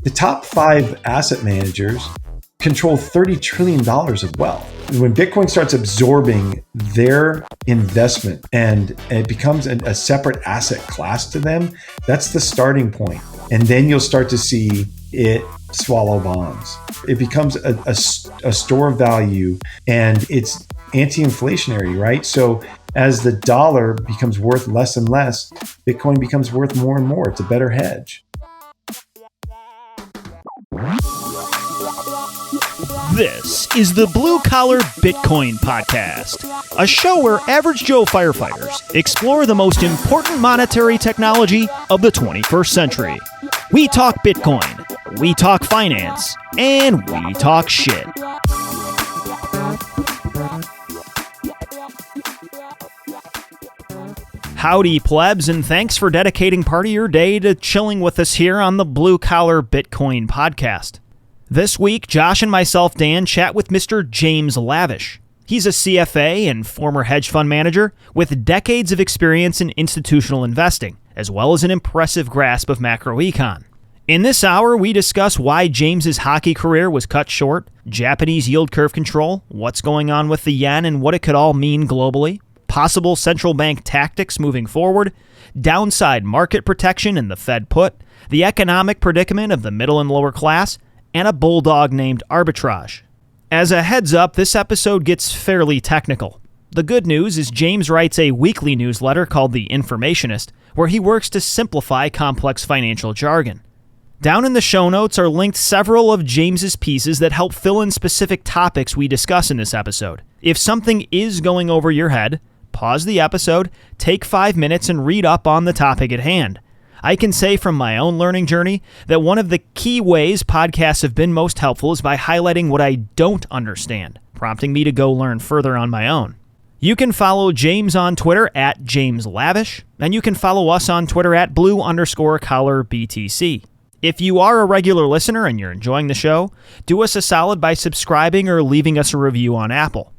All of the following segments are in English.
The top 5 asset managers control $30 trillion of wealth. When Bitcoin starts absorbing their investment and it becomes a separate asset class to them, that's the starting point. And then you'll start to see it swallow bonds. It becomes a store of value, and it's anti-inflationary, right? So as the dollar becomes worth less and less, Bitcoin becomes worth more and more. It's a better hedge. This is the Blue Collar Bitcoin Podcast, a show where average Joe firefighters explore the most important monetary technology of the 21st century. We talk Bitcoin, we talk finance, and we talk shit. Howdy, plebs, and thanks for dedicating part of your day to chilling with us here on the Blue Collar Bitcoin Podcast. This week, Josh and myself, Dan, chat with Mr. James Lavish. He's a CFA and former hedge fund manager with decades of experience in institutional investing, as well as an impressive grasp of macroecon. In this hour, we discuss why James's hockey career was cut short, Japanese yield curve control, what's going on with the yen and what it could all mean globally, possible central bank tactics moving forward, downside market protection in the Fed put, the economic predicament of the middle and lower class, and a bulldog named Arbitrage. As a heads up, this episode gets fairly technical. The good news is James writes a weekly newsletter called The Informationist, where he works to simplify complex financial jargon. Down in the show notes are linked several of James's pieces that help fill in specific topics we discuss in this episode. If something is going over your head, pause the episode, take 5 minutes, and read up on the topic at hand. I can say from my own learning journey that one of the key ways podcasts have been most helpful is by highlighting what I don't understand, prompting me to go learn further on my own. You can follow James on Twitter at James Lavish, and you can follow us on Twitter at blue_collar_BTC. If you are a regular listener and you're enjoying the show, do us a solid by subscribing or leaving us a review on Apple.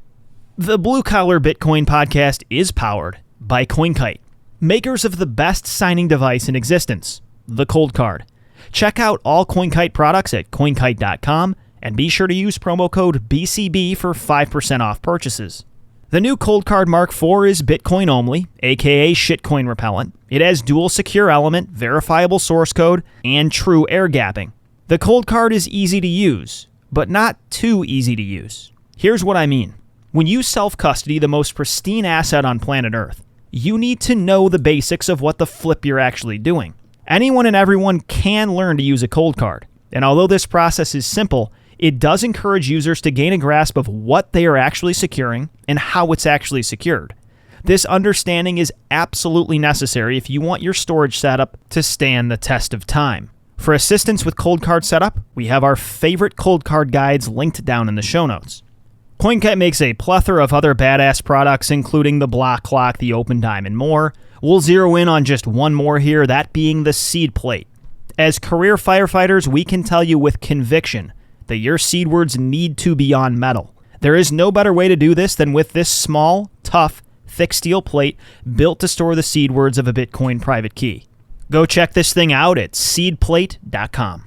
The Blue Collar Bitcoin Podcast is powered by CoinKite, makers of the best signing device in existence, the Cold Card. Check out all CoinKite products at coinkite.com and be sure to use promo code BCB for 5% off purchases. The new Cold Card Mark IV is Bitcoin only, aka shitcoin repellent. It has dual secure element, verifiable source code, and true air gapping. The Cold Card is easy to use, but not too easy to use. Here's what I mean. When you self-custody the most pristine asset on planet Earth, you need to know the basics of what the flip you're actually doing. Anyone and everyone can learn to use a cold card, and although this process is simple, it does encourage users to gain a grasp of what they are actually securing and how it's actually secured. This understanding is absolutely necessary if you want your storage setup to stand the test of time. For assistance with cold card setup, we have our favorite cold card guides linked down in the show notes. CoinKite makes a plethora of other badass products, including the block clock, the open dime, and more. We'll zero in on just one more here, that being the seed plate. As career firefighters, we can tell you with conviction that your seed words need to be on metal. There is no better way to do this than with this small, tough, thick steel plate built to store the seed words of a Bitcoin private key. Go check this thing out at seedplate.com.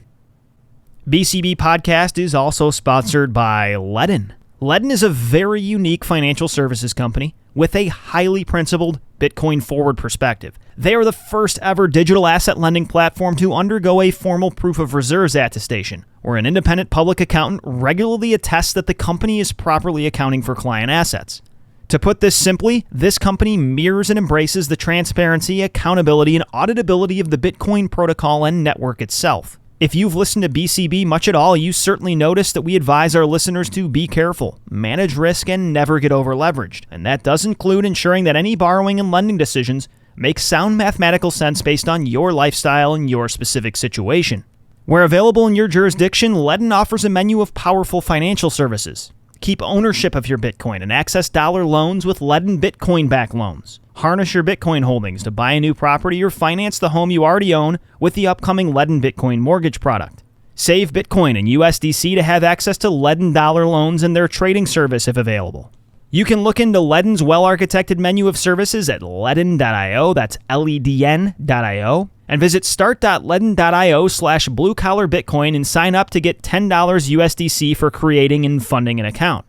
BCB Podcast is also sponsored by Ledn. Ledn is a very unique financial services company with a highly principled Bitcoin forward perspective. They are the first ever digital asset lending platform to undergo a formal proof of reserves attestation, where an independent public accountant regularly attests that the company is properly accounting for client assets. To put this simply, this company mirrors and embraces the transparency, accountability, and auditability of the Bitcoin protocol and network itself. If you've listened to BCB much at all, you certainly noticed that we advise our listeners to be careful, manage risk, and never get over-leveraged. And that does include ensuring that any borrowing and lending decisions make sound mathematical sense based on your lifestyle and your specific situation. Where available in your jurisdiction, Ledn offers a menu of powerful financial services. Keep ownership of your Bitcoin and access dollar loans with Ledn Bitcoin-backed loans. Harness your Bitcoin holdings to buy a new property or finance the home you already own with the upcoming Ledn Bitcoin mortgage product. Save Bitcoin and USDC to have access to Ledn dollar loans and their trading service if available. You can look into Ledn's well-architected menu of services at ledn.io, that's LEDN.io. And visit start.ledden.io/blue-collar-Bitcoin and sign up to get $10 USDC for creating and funding an account.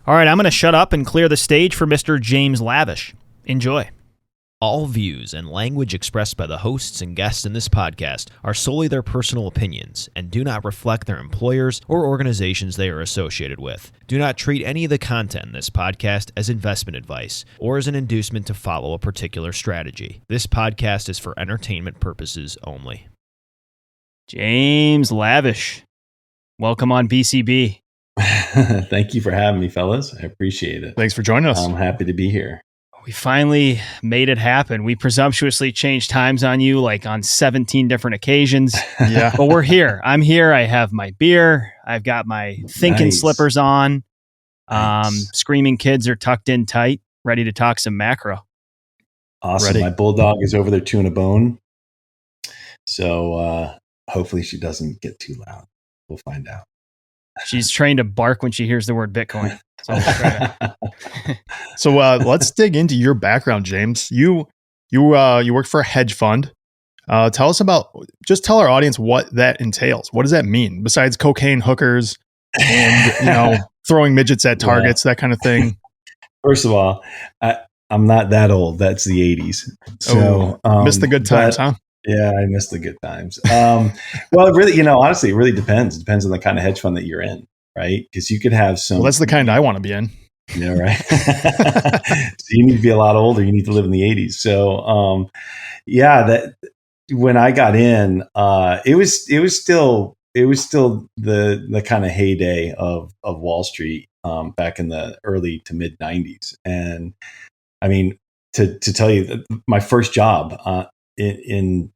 All right, I'm going to shut up and clear the stage for Mr. James Lavish. Enjoy. All views and language expressed by the hosts and guests in this podcast are solely their personal opinions and do not reflect their employers or organizations they are associated with. Do not treat any of the content in this podcast as investment advice or as an inducement to follow a particular strategy. This podcast is for entertainment purposes only. James Lavish, welcome on BCB. Thank you for having me, fellas. I appreciate it. Thanks for joining us. I'm happy to be here. We finally made it happen. We presumptuously changed times on you like on 17 different occasions. Yeah. But we're here. I'm here. I have my beer. I've got my thinking slippers on. Nice. Screaming kids are tucked in tight, ready to talk some macro. Awesome. Ready. My bulldog is over there chewing a bone. So hopefully she doesn't get too loud. We'll find out. She's trained to bark when she hears the word Bitcoin. So let's dig into your background, James. You worked for a hedge fund. Tell our audience what that entails. What does that mean besides cocaine hookers and throwing midgets at targets, that kind of thing? First of all, I'm not that old. That's the 80s. So missed the good times, huh? Yeah, I missed the good times. Well, it really, honestly, it really depends. It depends on the kind of hedge fund that you're in, right? Because you could have some. Well, that's the kind I want to be in. Yeah, right. So you need to be a lot older. You need to live in the 80s. So, that when I got in, it was still the kind of heyday of Wall Street back in the early to mid 90s. And I mean, to tell you, my first job in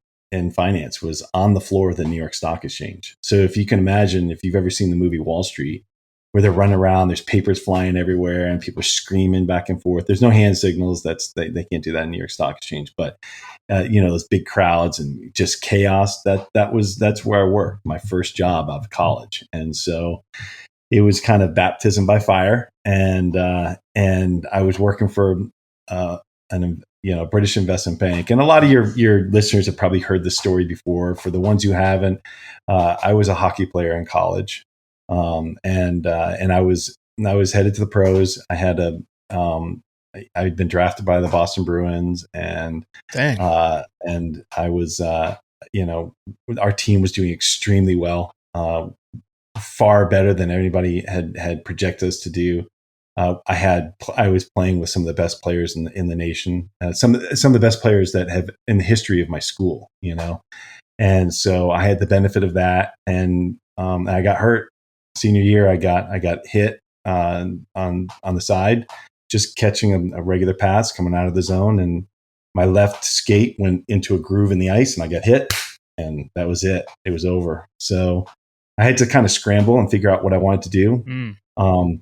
finance was on the floor of the New York Stock Exchange. So if you can imagine, if you've ever seen the movie Wall Street, where they're running around, there's papers flying everywhere and people are screaming back and forth. There's no hand signals. They can't do that in New York Stock Exchange, but those big crowds and just chaos. That's where I worked, my first job out of college. And so it was kind of baptism by fire. And I was working for a British investment bank. And a lot of your listeners have probably heard this story before. For the ones who haven't, I was a hockey player in college. And I was headed to the pros. I'd been drafted by the Boston Bruins, and I was, our team was doing extremely well, far better than anybody had projected us to do. I was playing with some of the best players in the nation, some of the best players that have in the history of my school, and so I had the benefit of that, and I got hurt. Senior year, I got hit on the side, just catching a regular pass coming out of the zone, and my left skate went into a groove in the ice, and I got hit, and that was it. It was over. So I had to kind of scramble and figure out what I wanted to do. I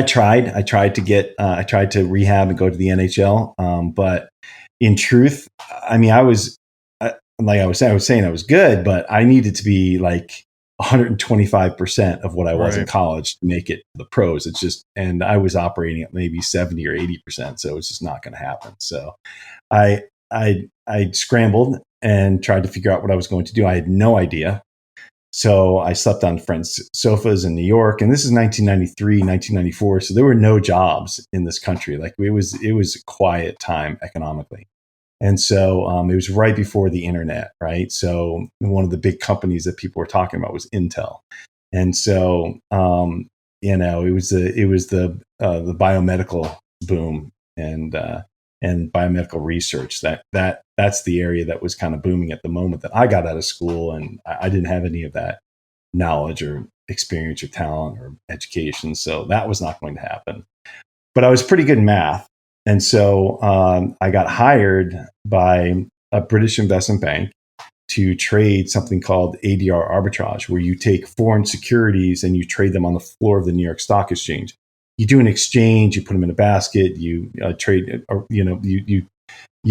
tried to rehab and go to the NHL, but in truth, I mean, I was saying I was good, but I needed to be like 125% of what I was in college to make it to the pros. It's just, and I was operating at maybe 70 or 80%. So it's just not going to happen. So I scrambled and tried to figure out what I was going to do. I had no idea. So I slept on friends' sofas in New York, and this is 1993, 1994. So there were no jobs in this country. Like it was a quiet time economically. And so it was right before the internet, right? So one of the big companies that people were talking about was Intel, and so it was the biomedical boom and biomedical research. That's the area that was kind of booming at the moment that I got out of school, and I didn't have any of that knowledge or experience or talent or education, so that was not going to happen. But I was pretty good in math. And so I got hired by a British investment bank to trade something called ADR arbitrage, where you take foreign securities and you trade them on the floor of the New York Stock Exchange. You do an exchange, you put them in a basket, you trade, or, you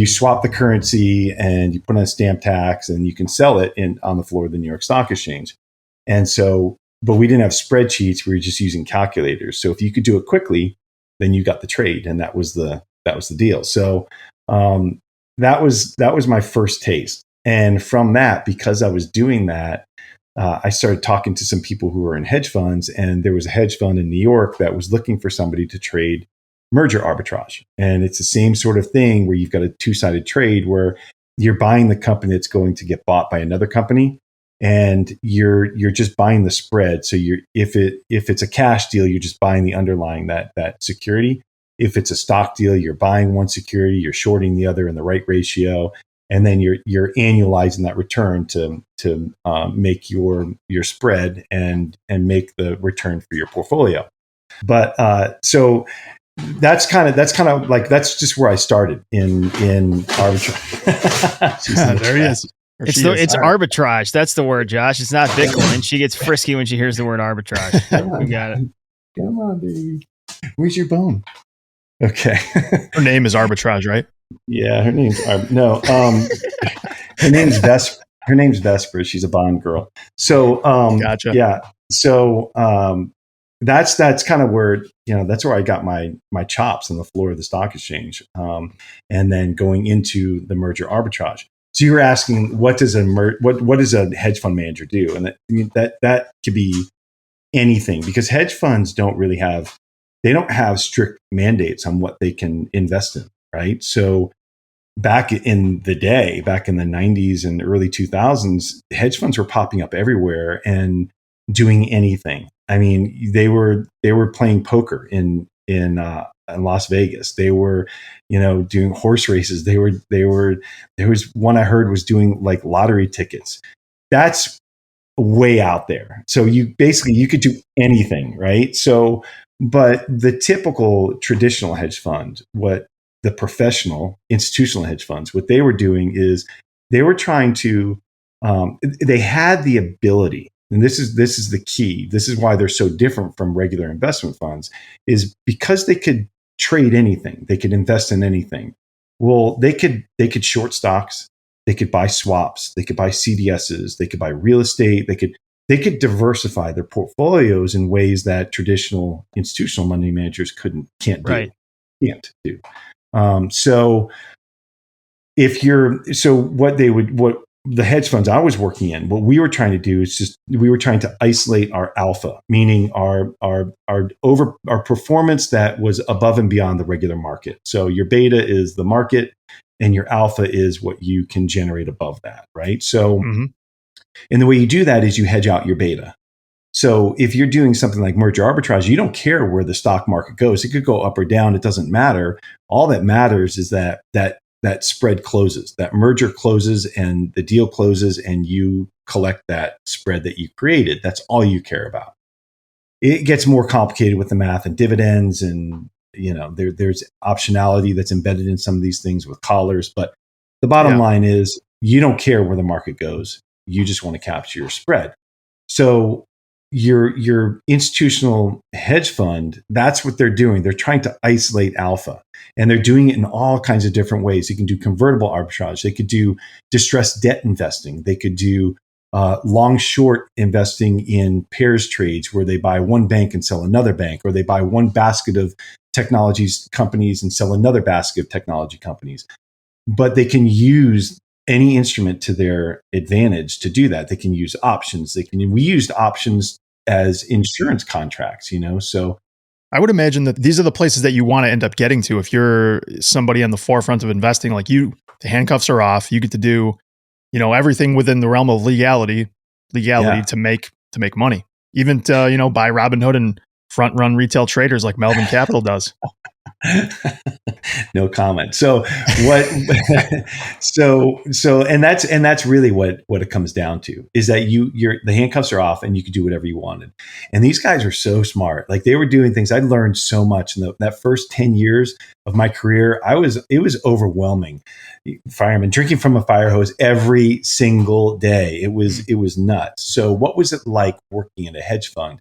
swap the currency and you put on a stamp tax, and you can sell it on the floor of the New York Stock Exchange. And so, but we didn't have spreadsheets; we were just using calculators. So if you could do it quickly, then you got the trade, and that was the deal. So that was my first taste. And from that, because I was doing that, I started talking to some people who were in hedge funds, and there was a hedge fund in New York that was looking for somebody to trade merger arbitrage. And it's the same sort of thing where you've got a two-sided trade where you're buying the company that's going to get bought by another company, and you're just buying the spread. So if it's a cash deal, you're just buying the underlying that security. If it's a stock deal, you're buying one security, you're shorting the other in the right ratio, and then you're annualizing that return to make your spread and make the return for your portfolio. But so that's just where I started in arbitrage. There he is. It's arbitrage. That's the word, Josh. It's not Bitcoin. She gets frisky when she hears the word arbitrage. We got it. Come on, baby. Where's your bone? Okay. Her name is Arbitrage, right? Yeah, her name's no. Her name's Vesper. Her name's Vesper. She's a Bond girl. So Gotcha. Yeah. So that's kind of where that's where I got my chops on the floor of the stock exchange, and then going into the merger arbitrage. So you were asking, what does a hedge fund manager do? And that could be anything, because hedge funds don't have strict mandates on what they can invest in, right? So back in the 90s and early 2000s, hedge funds were popping up everywhere and doing anything. I mean, they were playing poker in Las Vegas. They were, doing horse races. There was one I heard was doing like lottery tickets. That's way out there. So you could do anything, right? So, but the typical traditional hedge fund, what the professional institutional hedge funds, what they were doing is they were trying to, they had the ability, and this is the key. This is why they're so different from regular investment funds, is because they could trade anything, they could invest in anything. Well, they could short stocks, they could buy swaps, they could buy CDSs, they could buy real estate, they could diversify their portfolios in ways that traditional institutional money managers can't do. Right. So what the hedge funds I was working in, what we were trying to do is we were trying to isolate our alpha, meaning our performance that was above and beyond the regular market. So your beta is the market, and your alpha is what you can generate above that, right? So, and the way you do that is you hedge out your beta. So if you're doing something like merger arbitrage, you don't care where the stock market goes. It could go up or down. It doesn't matter. All that matters is that spread closes, that merger closes, and the deal closes, and you collect that spread that you created. That's all you care about. It gets more complicated with the math and dividends, and there's optionality that's embedded in some of these things with collars. But the bottom line is you don't care where the market goes. You just want to capture your spread. So your institutional hedge fund, that's what they're doing. They're trying to isolate alpha, and they're doing it in all kinds of different ways. They can do convertible arbitrage. They could do distressed debt investing. They could do long short investing in pairs trades where they buy one bank and sell another bank, or they buy one basket of technologies companies and sell another basket of technology companies. But they can use any instrument to their advantage to do that. They can use options. We used options as insurance contracts, so I would imagine that these are the places that you want to end up getting to. If you're somebody on the forefront of investing, like you, the handcuffs are off, you get to do, everything within the realm of legality to make money, even to, buy Robinhood and front run retail traders like Melvin Capital does. No comment. So and that's really what it comes down to, is that the handcuffs are off and you can do whatever you wanted. And these guys are so smart. Like, they were doing things. I learned so much in that first 10 years of my career. It was overwhelming. Firemen drinking from a fire hose every single day. It was nuts. So what was it like working in a hedge fund?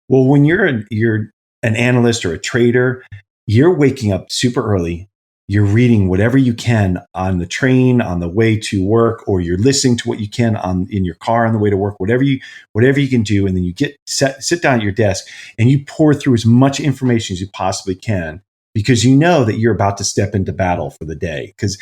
Well, when you're an analyst or a trader, you're waking up super early. You're reading whatever you can on the train on the way to work, or you're listening to what you can in your car on the way to work, whatever you can do. And then you sit down at your desk and you pour through as much information as you possibly can, because you know that you're about to step into battle for the day. Because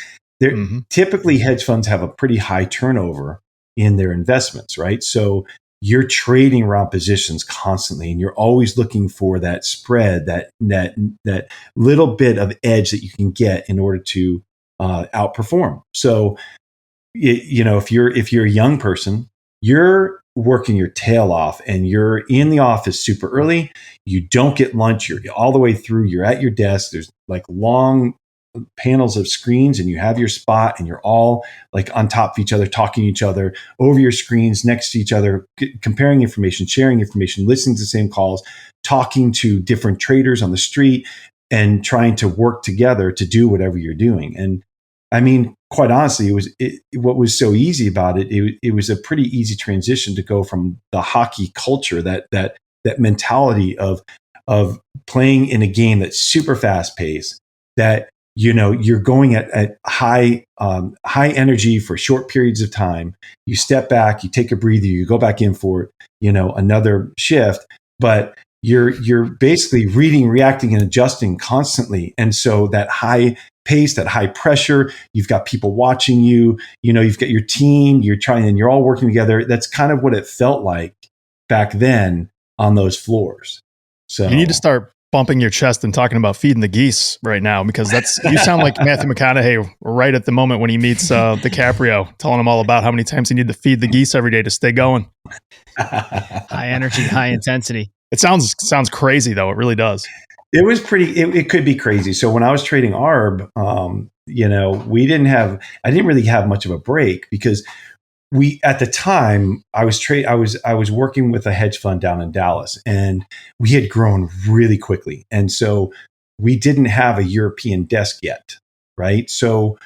Typically hedge funds have a pretty high turnover in their investments, right? So you're trading around positions constantly, and you're always looking for that spread, that little bit of edge that you can get in order to outperform. So, if you're a young person, you're working your tail off, and you're in the office super early. You don't get lunch. You're all the way through. You're at your desk. There's like long panels of screens, and you have your spot, and you're all like on top of each other, talking to each other over your screens, next to each other, comparing information, sharing information, listening to the same calls, talking to different traders on the street, and trying to work together to do whatever you're doing. And I mean, quite honestly, what was so easy about it. It was a pretty easy transition to go from the hockey culture, that mentality of playing in a game that's super fast paced, that you're going at high energy for short periods of time. You step back, you take a breather, you go back in for another shift, but you're basically reading, reacting, and adjusting constantly. And so that high pace, that high pressure, you've got people watching you, you've got your team, and you're all working together. That's kind of what it felt like back then on those floors. So you need to start bumping your chest and talking about feeding the geese right now, because you sound like Matthew McConaughey right at the moment when he meets DiCaprio, telling him all about how many times he need to feed the geese every day to stay going. High energy, high intensity. It sounds crazy though. It really does. It was it could be crazy. So when I was trading ARB, I didn't really have much of a break, because at the time I was working with a hedge fund down in Dallas, and we had grown really quickly. And so we didn't have a European desk yet. Right. So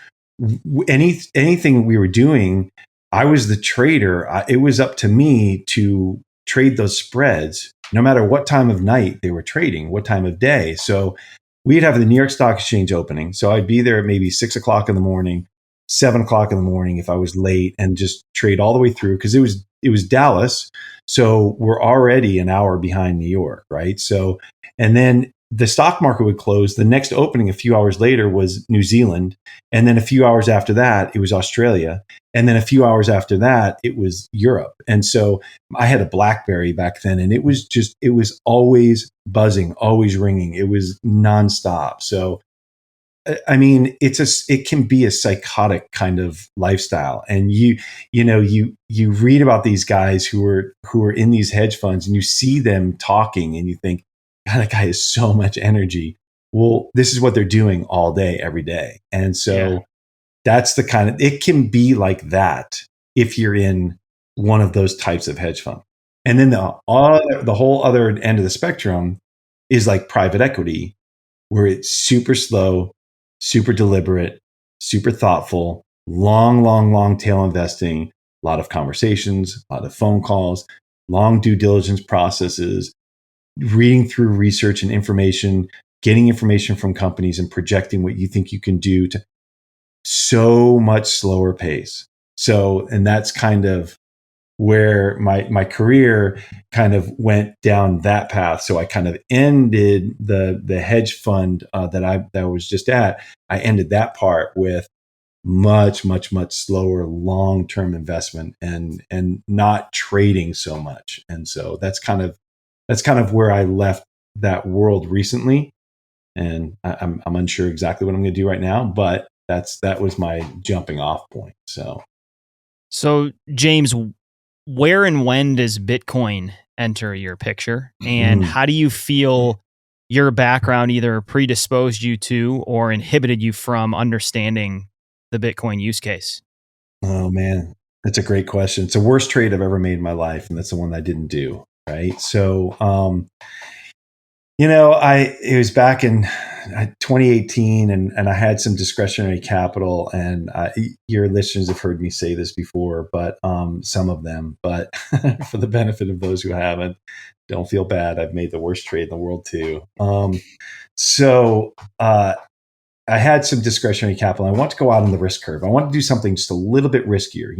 anything we were doing, I was the trader. It was up to me to trade those spreads, no matter what time of night they were trading, what time of day. So we'd have the New York Stock Exchange opening. So I'd be there at maybe 6 o'clock in the morning, 7 o'clock in the morning if I was late, and just trade all the way through, because it was Dallas. So we're already an hour behind New York, right? So, and then the stock market would close. The next opening a few hours later was New Zealand. And then a few hours after that, it was Australia. And then a few hours after that, it was Europe. And so I had a BlackBerry back then, and it was always buzzing, always ringing. It was nonstop. So, I mean, it can be a psychotic kind of lifestyle. And you read about these guys who are in these hedge funds, and you see them talking, and you think, God, that guy has so much energy. Well, this is what they're doing all day, every day. And so that's it can be like that if you're in one of those types of hedge fund. And then the whole other end of the spectrum is like private equity, where it's super slow, super deliberate, super thoughtful, long tail investing, a lot of conversations, a lot of phone calls, long due diligence processes, reading through research and information, getting information from companies, and projecting what you think you can do to so much slower pace. So, and that's kind of where my career kind of went down that path. So I kind of ended the hedge fund that I was just at. I ended that part with much slower long-term investment and not trading so much. And so that's kind of where I left that world recently. And I'm unsure exactly what I'm going to do right now, but that was my jumping off point. So James, where and when does Bitcoin enter your picture? And how do you feel your background either predisposed you to or inhibited you from understanding the Bitcoin use case? Oh man, that's a great question. It's the worst trade I've ever made in my life, and that's the one I didn't do. Right. So, it was back in 2018, and I had some discretionary capital, and your listeners have heard me say this before, but some of them, but for the benefit of those who haven't, don't feel bad. I've made the worst trade in the world too. So I had some discretionary capital. I want to go out on the risk curve. I want to do something just a little bit riskier.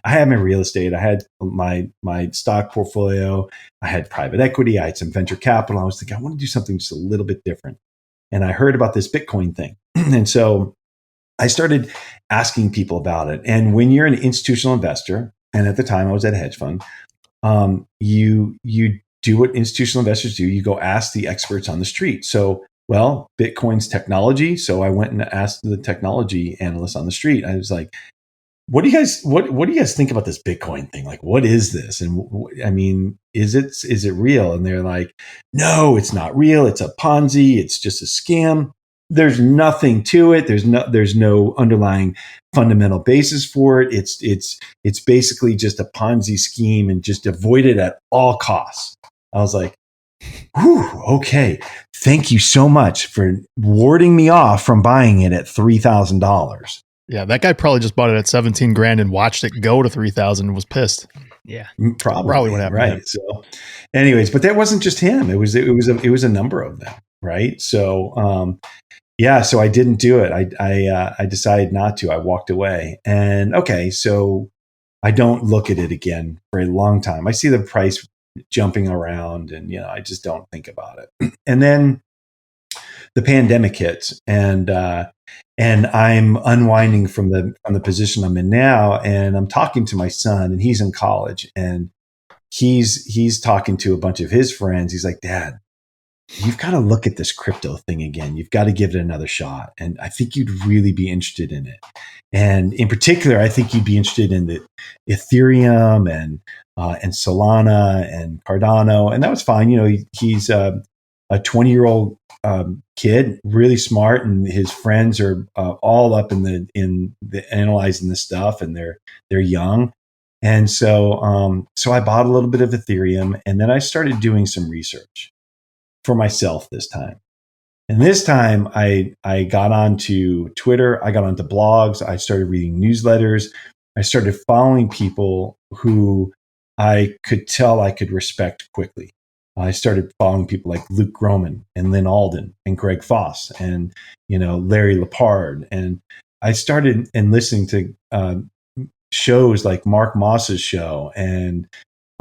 I had my real estate. I had my stock portfolio. I had private equity. I had some venture capital. I was thinking, I want to do something just a little bit different. And I heard about this Bitcoin thing. And so I started asking people about it. And when you're an institutional investor, and at the time I was at a hedge fund, you do what institutional investors do. You go ask the experts on the street. So, well, Bitcoin's technology. So I went and asked the technology analysts on the street. I was like, what do you guys think about this Bitcoin thing? Like, what is this? And I mean, is it real? And they're like, no, it's not real. It's a Ponzi. It's just a scam. There's nothing to it. There's no underlying fundamental basis for it. It's basically just a Ponzi scheme, and just avoid it at all costs. I was like, whew, okay. Thank you so much for warding me off from buying it at $3,000. Yeah, that guy probably just bought it at 17 grand and watched it go to 3,000 and was pissed. Yeah, probably what happened. Right. So, anyways, but that wasn't just him. It was a number of them. Right. So, so I didn't do it. I decided not to. I walked away. And okay, so I don't look at it again for a long time. I see the price jumping around, and I just don't think about it. And then the pandemic hits, and I'm unwinding from the position I'm in now, and I'm talking to my son, and he's in college, and he's talking to a bunch of his friends. He's like, Dad, you've got to look at this crypto thing again. You've got to give it another shot. And I think you'd really be interested in it. And in particular, I think you'd be interested in the Ethereum and Solana and Cardano. And that was fine. He's a 20-year-old kid, really smart, and his friends are all up in the analyzing this stuff, and they're young. And so I bought a little bit of Ethereum, and then I started doing some research for myself this time. And this time I got onto Twitter, I got onto blogs, I started reading newsletters, I started following people who I could tell I could respect quickly. I started following people like Luke Gromen and Lynn Alden and Greg Foss and Larry Lepard. And I started listening to shows like Mark Moss's show and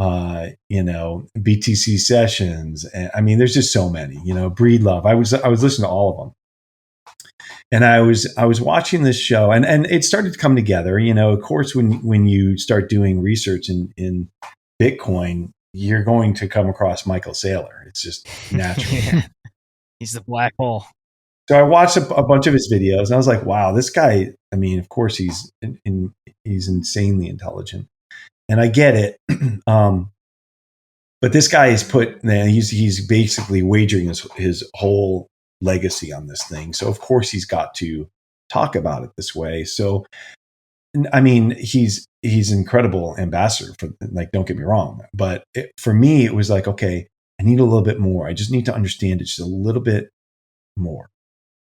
BTC sessions. And I mean, there's just so many, Breedlove. I was listening to all of them. And I was watching this show, and it started to come together. Of course, when you start doing research in Bitcoin, you're going to come across Michael Saylor. It's just natural. Yeah. He's the black hole. So I watched a bunch of his videos, and I was like, wow, this guy, I mean, of course he's insanely intelligent, and I get it. But this guy is he's basically wagering his whole legacy on this thing. So of course he's got to talk about it this way. So, I mean, he's an incredible ambassador for, like, don't get me wrong. But for me, it was like, okay, I need a little bit more. I just need to understand it just a little bit more,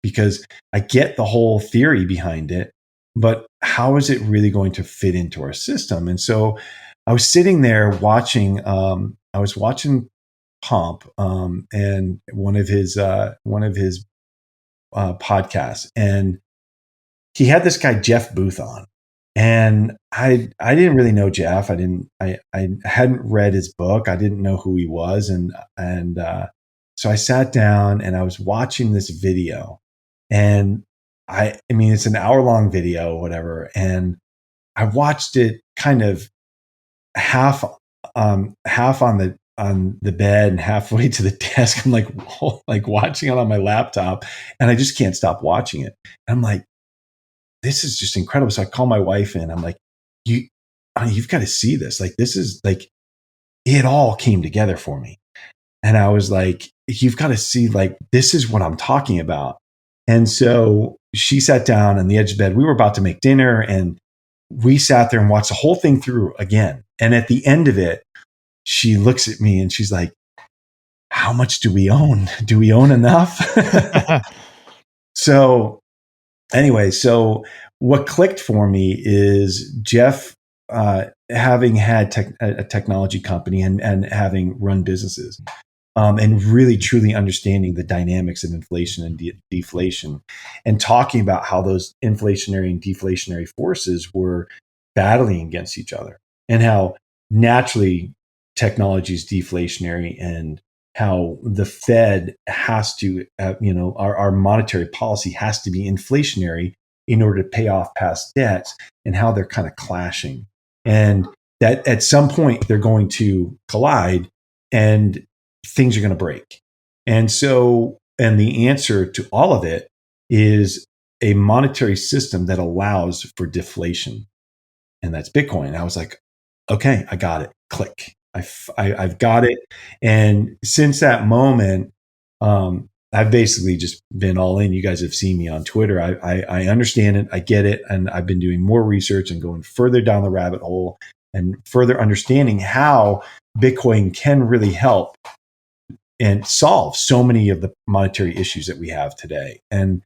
because I get the whole theory behind it, but how is it really going to fit into our system? And so I was sitting there watching, Pomp and one of his podcasts, and he had this guy Jeff Booth on, and I didn't really know Jeff. I hadn't read his book. I didn't know who he was, and so I sat down and I was watching this video, and I mean, it's an hour-long video, whatever, and I watched it kind of half on the bed and halfway to the desk. I'm like watching it on my laptop, and I just can't stop watching it. And I'm like, this is just incredible. So I call my wife in. I'm like, you've got to see this. Like, this is like, it all came together for me. And I was like, you've got to see, like, this is what I'm talking about. And so she sat down on the edge of the bed. We were about to make dinner, and we sat there and watched the whole thing through again. And at the end of it, she looks at me and she's like, how much do we own? Do we own enough? So anyway, so what clicked for me is Jeff, having had a technology company and having run businesses, and really truly understanding the dynamics of inflation and deflation, and talking about how those inflationary and deflationary forces were battling against each other, and how naturally technology is deflationary, and how the Fed has to, our monetary policy has to be inflationary in order to pay off past debts, and how they're kind of clashing. And that at some point they're going to collide and things are going to break. And so, and the answer to all of it is a monetary system that allows for deflation. And that's Bitcoin. I was like, okay, I got it. Click. I've got it. And since that moment, I've basically just been all in. You guys have seen me on Twitter. I understand it. I get it. And I've been doing more research and going further down the rabbit hole and further understanding how Bitcoin can really help and solve so many of the monetary issues that we have today. And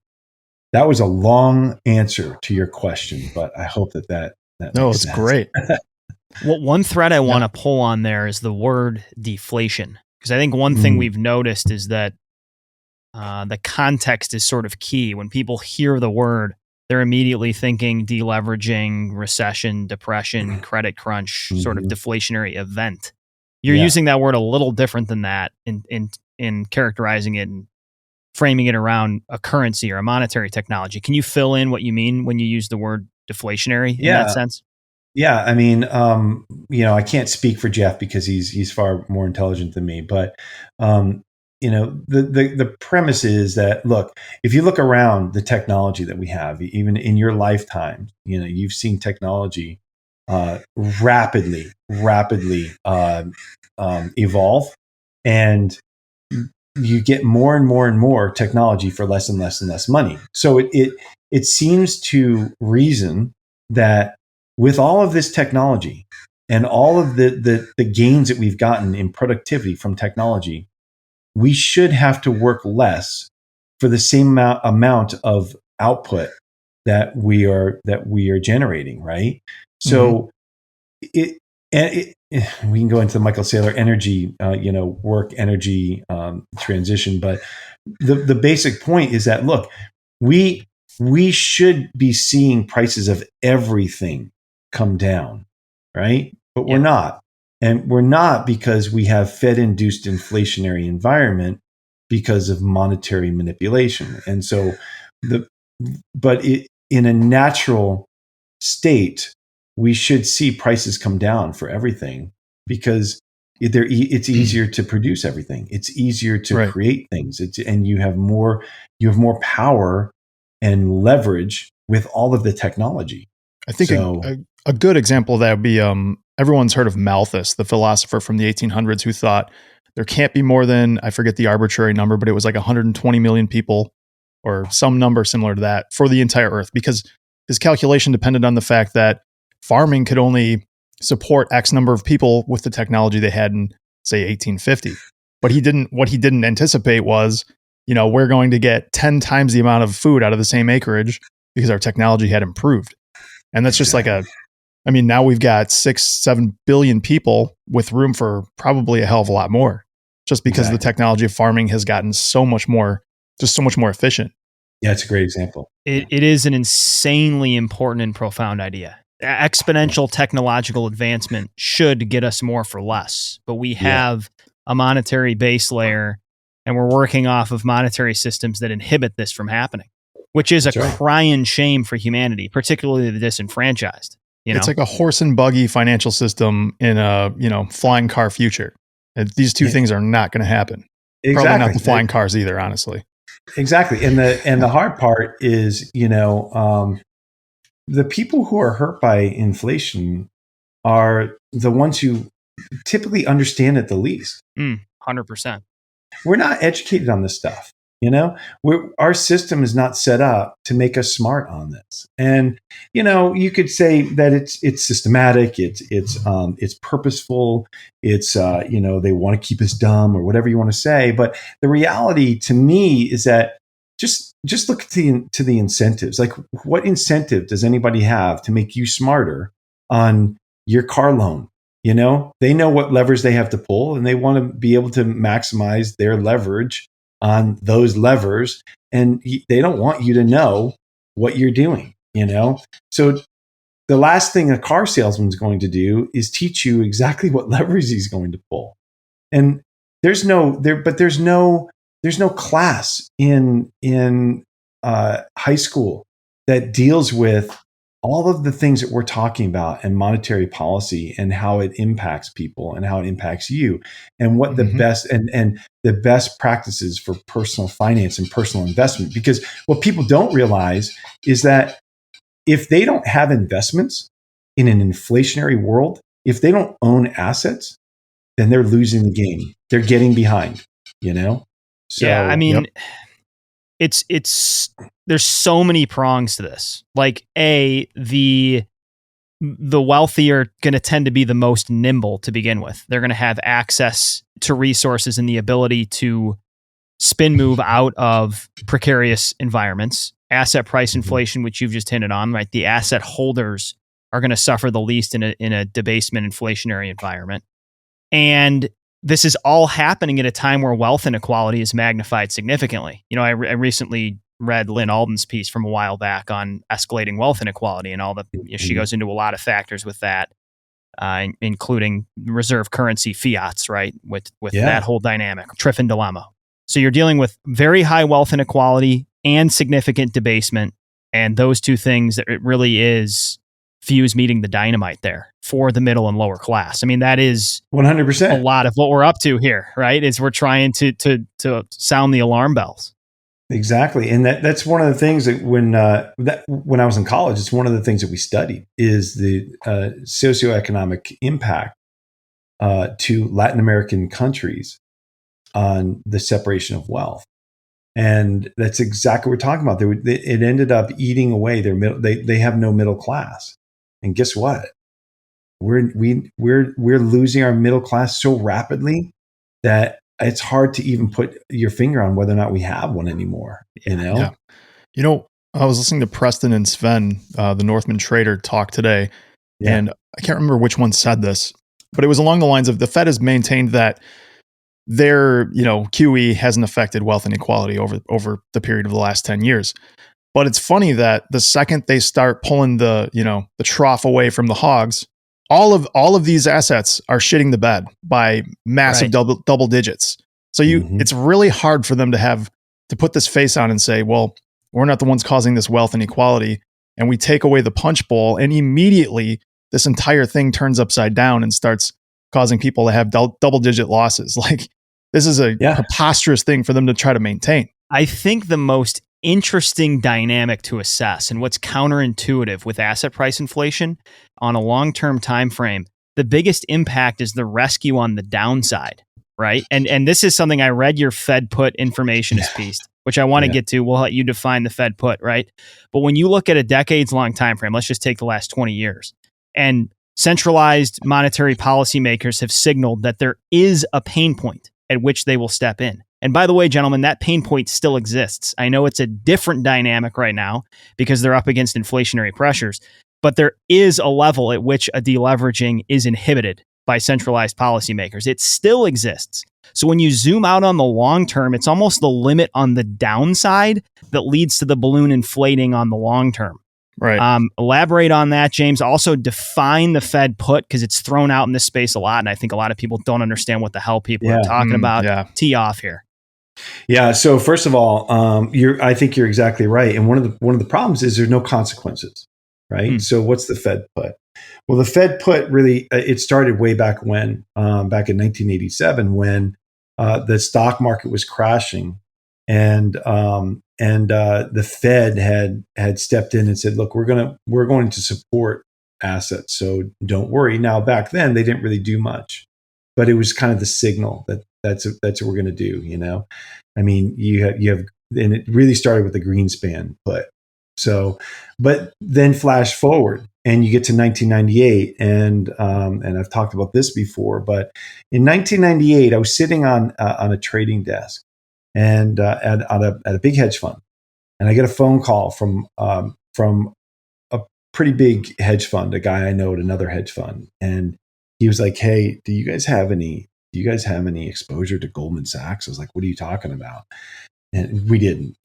that was a long answer to your question, but I hope that No, makes it's sense. great. Well, one thread I want to pull on there is the word deflation, because I think one thing we've noticed is that the context is sort of key. When people hear the word, they're immediately thinking deleveraging, recession, depression, credit crunch, sort of deflationary event. You're using that word a little different than that in characterizing it and framing it around a currency or a monetary technology. Can you fill in what you mean when you use the word deflationary in that sense? Yeah, I mean, I can't speak for Jeff because he's far more intelligent than me. But the premise is that, look, if you look around the technology that we have, even in your lifetime, you've seen technology rapidly evolve, and you get more and more and more technology for less and less and less money. So it seems to reason that with all of this technology and all of the gains that we've gotten in productivity from technology, we should have to work less for the same amount of output that we are generating, right? So we can go into the Michael Saylor energy, work energy transition, but the basic point is that, look, we should be seeing prices of everything come down, right? But we're not. And we're not because we have Fed-induced inflationary environment because of monetary manipulation. And so in a natural state, we should see prices come down for everything because it's easier to produce everything. It's easier to create things. And you have more power and leverage with all of the technology. I think a good example of that would be everyone's heard of Malthus, the philosopher from the 1800s who thought there can't be more than, I forget the arbitrary number, but it was like 120 million people or some number similar to that for the entire earth, because his calculation depended on the fact that farming could only support X number of people with the technology they had in, say, 1850. But what he didn't anticipate was, we're going to get 10 times the amount of food out of the same acreage because our technology had improved. And that's just now we've got 6-7 billion people with room for probably a hell of a lot more, just because the technology of farming has gotten so much more efficient. Yeah, it's a great example. It is an insanely important and profound idea. Exponential technological advancement should get us more for less, but we have a monetary base layer, and we're working off of monetary systems that inhibit this from happening, which is a crying shame for humanity, particularly the disenfranchised. It's like a horse and buggy financial system in a flying car future. And these two things are not going to happen. Exactly. Probably not the flying cars either, honestly. Exactly. And the hard part is, the people who are hurt by inflation are the ones who typically understand it the least. 100%. We're not educated on this stuff. Our system is not set up to make us smart on this. And, you could say that it's systematic, it's purposeful, it's, they want to keep us dumb or whatever you want to say. But the reality to me is that just look to the incentives. Like, what incentive does anybody have to make you smarter on your car loan? They know what levers they have to pull, and they want to be able to maximize their leverage on those levers, and they don't want you to know what you're doing, So the last thing a car salesman is going to do is teach you exactly what levers he's going to pull. And there's no class in high school that deals with all of the things that we're talking about and monetary policy and how it impacts people and how it impacts you and what the best and the best practices for personal finance and personal investment. Because what people don't realize is that if they don't have investments in an inflationary world, if they don't own assets, then they're losing the game. They're getting behind, you know? So, yeah, I mean, it's there's so many prongs to this. Like the wealthy are going to tend to be the most nimble to begin with. They're going to have access to resources and the ability to spin move out of precarious environments. Asset price inflation, which you've just hinted on, right? The asset holders are going to suffer the least in a debasement inflationary environment. And this is all happening at a time where wealth inequality is magnified significantly. You know, I recently read Lynn Alden's piece from a while back on escalating wealth inequality and all the, she goes into a lot of factors with that, including reserve currency fiats, right? With that whole dynamic, Triffin dilemma. So you're dealing with very high wealth inequality and significant debasement. And those two things, it really is fuse meeting the dynamite there for the middle and lower class. I mean, that is 100% a lot of what we're up to here, right? Is we're trying to sound the alarm bells. Exactly. And that's one of the things that when I was in college, it's one of the things that we studied is the socioeconomic impact to Latin American countries on the separation of wealth. And that's exactly what we're talking about. It ended up eating away their middle. They have no middle class. And guess what? We're losing our middle class so rapidly that it's hard to even put your finger on whether or not we have one anymore. You know? Yeah. You know, I was listening to Preston and Sven, the Northman trader, talk today, and I can't remember which one said this, but it was along the lines of the Fed has maintained that their, QE hasn't affected wealth inequality over the period of the last 10 years. But it's funny that the second they start pulling the trough away from the hogs, all of these assets are shitting the bed by massive double digits. So it's really hard for them to put this face on and say, well, we're not the ones causing this wealth inequality. And we take away the punch bowl, and immediately this entire thing turns upside down and starts causing people to have double digit losses. Like, this is a preposterous thing for them to try to maintain. I think the most interesting dynamic to assess and what's counterintuitive with asset price inflation on a long-term time frame, the biggest impact is the rescue on the downside, right? And this is something I read your Fed put informationist piece, which I want to get to. We'll let you define the Fed put, right? But when you look at a decades-long time frame, let's just take the last 20 years, and centralized monetary policymakers have signaled that there is a pain point at which they will step in. And by the way, gentlemen, that pain point still exists. I know it's a different dynamic right now because they're up against inflationary pressures, but there is a level at which a deleveraging is inhibited by centralized policymakers. It still exists. So when you zoom out on the long term, it's almost the limit on the downside that leads to the balloon inflating on the long term. Right. Elaborate on that, James. Also define the Fed put, because it's thrown out in this space a lot. And I think a lot of people don't understand what the hell people are talking about. Yeah. Tee off here. Yeah. So first of all, I think you're exactly right. And one of the problems is there's no consequences, right? So what's the Fed put? Well, the Fed put really, it started way back when, back in 1987, when the stock market was crashing, and the Fed had stepped in and said, "Look, we're going to support assets, so don't worry." Now, back then, they didn't really do much, but it was kind of the signal that that's what we're going to do. I mean, you have, and it really started with the Greenspan put. So, but then flash forward, and you get to 1998, and I've talked about this before, but in 1998, I was sitting on a trading desk, and at a big hedge fund, and I get a phone call from a pretty big hedge fund, a guy I know at another hedge fund, and he was like, "Hey, do you guys have any exposure to Goldman Sachs?" I was like, "What are you talking about?" And we didn't,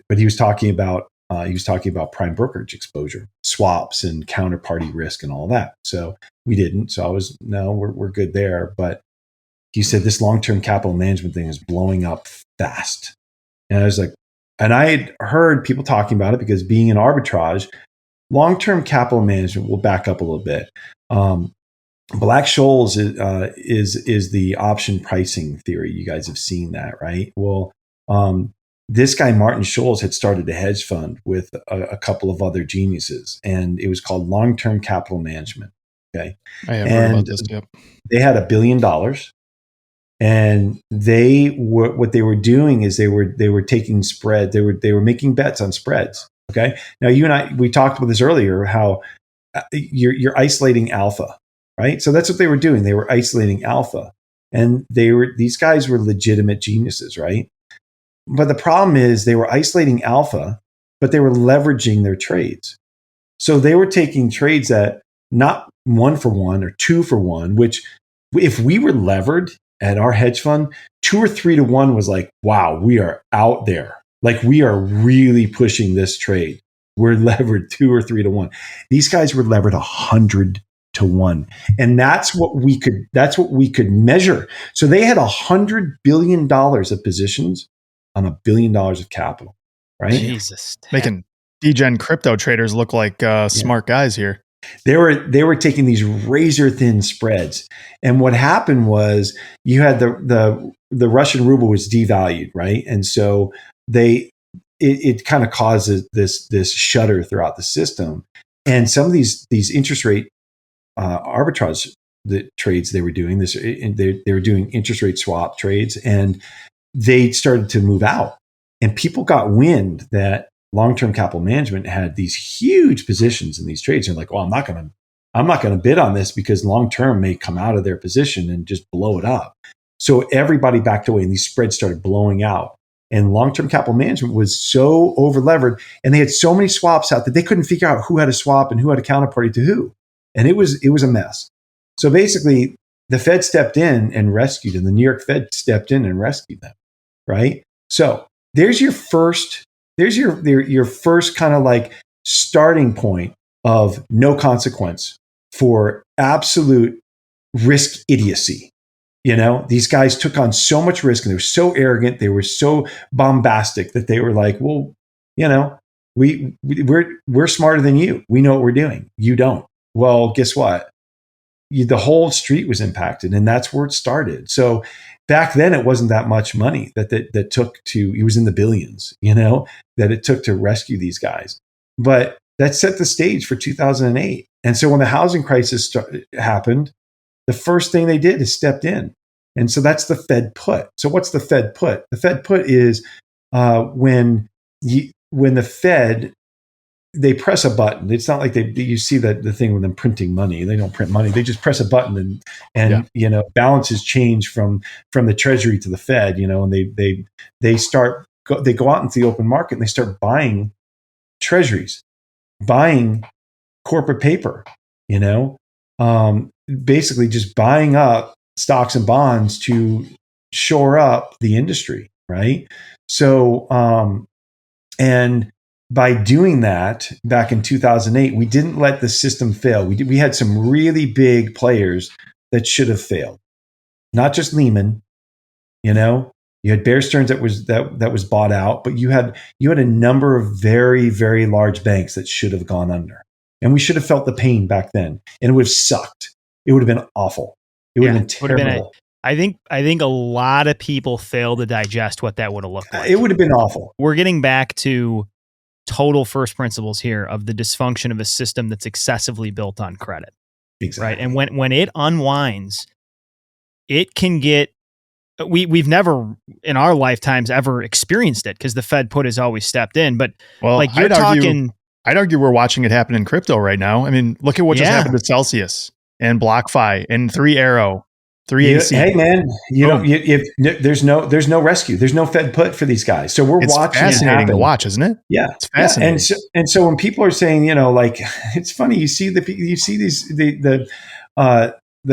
but he was talking about prime brokerage exposure, swaps, and counterparty risk, and all that. So we didn't. So I was, no, we're good there. But he said this long-term capital management thing is blowing up fast, and I was like, And I had heard people talking about it because being in arbitrage, long-term capital management, will back up a little bit. Black-Scholes is the option pricing theory. You guys have seen that, right? Well, this guy, Martin Scholes, had started a hedge fund with a couple of other geniuses, and it was called long-term capital management. Okay. I have heard about this. Yep. They had $1 billion, and what they were doing is they were taking spread. They were making bets on spreads. Okay. Now you and I, we talked about this earlier, how you're isolating alpha, right? So that's what they were doing. They were isolating alpha, and these guys were legitimate geniuses, right? But the problem is they were isolating alpha, but they were leveraging their trades. So they were taking trades at not 1 for 1 or 2 for 1, which if we were levered at our hedge fund, 2 or 3 to 1 was like, wow, we are out there. Like, we are really pushing this trade. We're levered 2 or 3 to 1. These guys were levered 100 to 1. And that's what we could measure. So they had $100 billion of positions on $1 billion of capital, right? Jesus. Making degen crypto traders look like smart guys here. They were taking these razor thin spreads, and what happened was you had the Russian ruble was devalued, right? And so it kind of causes this shudder throughout the system, and some of these interest rate arbitrage trades they were doing they were doing interest rate swap trades, and they started to move out, and people got wind that long-term capital management had these huge positions in these trades. They're like, well, I'm not going to bid on this because long-term may come out of their position and just blow it up. So everybody backed away, and these spreads started blowing out. And long-term capital management was so over-levered, and they had so many swaps out that they couldn't figure out who had a swap and who had a counterparty to who. And it was a mess. So basically, the Fed stepped in and rescued them. The New York Fed stepped in and rescued them, right? So there's your first kind of like starting point of no consequence for absolute risk idiocy. These guys took on so much risk, and they were so arrogant, they were so bombastic that they were like, well, we're smarter than you. We know what we're doing. You don't. Well, guess what? The whole street was impacted, and that's where it started. So back then, it wasn't that much money that took to, it was in the billions, that it took to rescue these guys. But that set the stage for 2008. And so when the housing crisis happened, the first thing they did is stepped in. And so that's the Fed put. So what's the Fed put? The Fed put is when the Fed, they press a button. It's not like you see the thing with them printing money. They don't print money. They just press a button and balances change from the Treasury to the Fed. And they go out into the open market and they start buying treasuries, buying corporate paper. Basically just buying up stocks and bonds to shore up the industry, right? So and by doing that back in 2008, we didn't let the system fail. We had some really big players that should have failed. Not just Lehman, you had Bear Stearns that was bought out, but you had a number of very, very large banks that should have gone under. And we should have felt the pain back then, and it would have sucked. It would have been awful. It would have been terrible. I think a lot of people fail to digest what that would have looked like. It would have been awful. We're getting back to total first principles here of the dysfunction of a system that's excessively built on credit. Exactly. Right. And when it unwinds, it can get, we've never in our lifetimes ever experienced it because the Fed put has always stepped in. But like you're I'd argue we're watching it happen in crypto right now. I mean, look at what just happened to Celsius and BlockFi and 3 Arrow. 3AC. Hey man, there's no rescue. There's no Fed put for these guys. So we're watching. It's fascinating to watch, isn't it? Yeah, it's fascinating. Yeah. And so when people are saying, like, it's funny, you see these the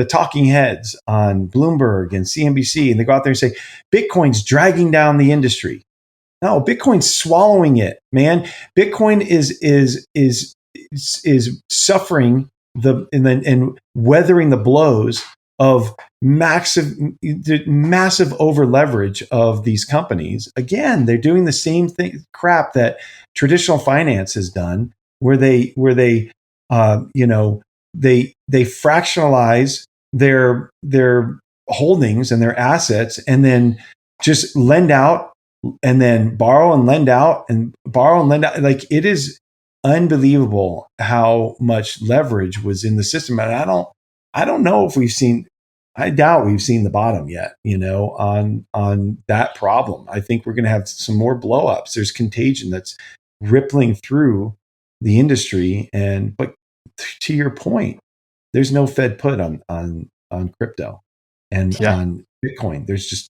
talking heads on Bloomberg and CNBC, and they go out there and say Bitcoin's dragging down the industry. No, Bitcoin's swallowing it, man. Bitcoin is suffering and weathering the blows of massive over leverage of these companies. Again, they're doing the same crap that traditional finance has done, where they fractionalize their holdings and their assets, and then just lend out, and then borrow and lend out, and borrow and lend out. Like, it is unbelievable how much leverage was in the system. And I don't know if I doubt we've seen the bottom yet, on that problem. I think we're going to have some more blowups. There's contagion that's rippling through the industry. But to your point, there's no Fed put on crypto and on Bitcoin. There's just,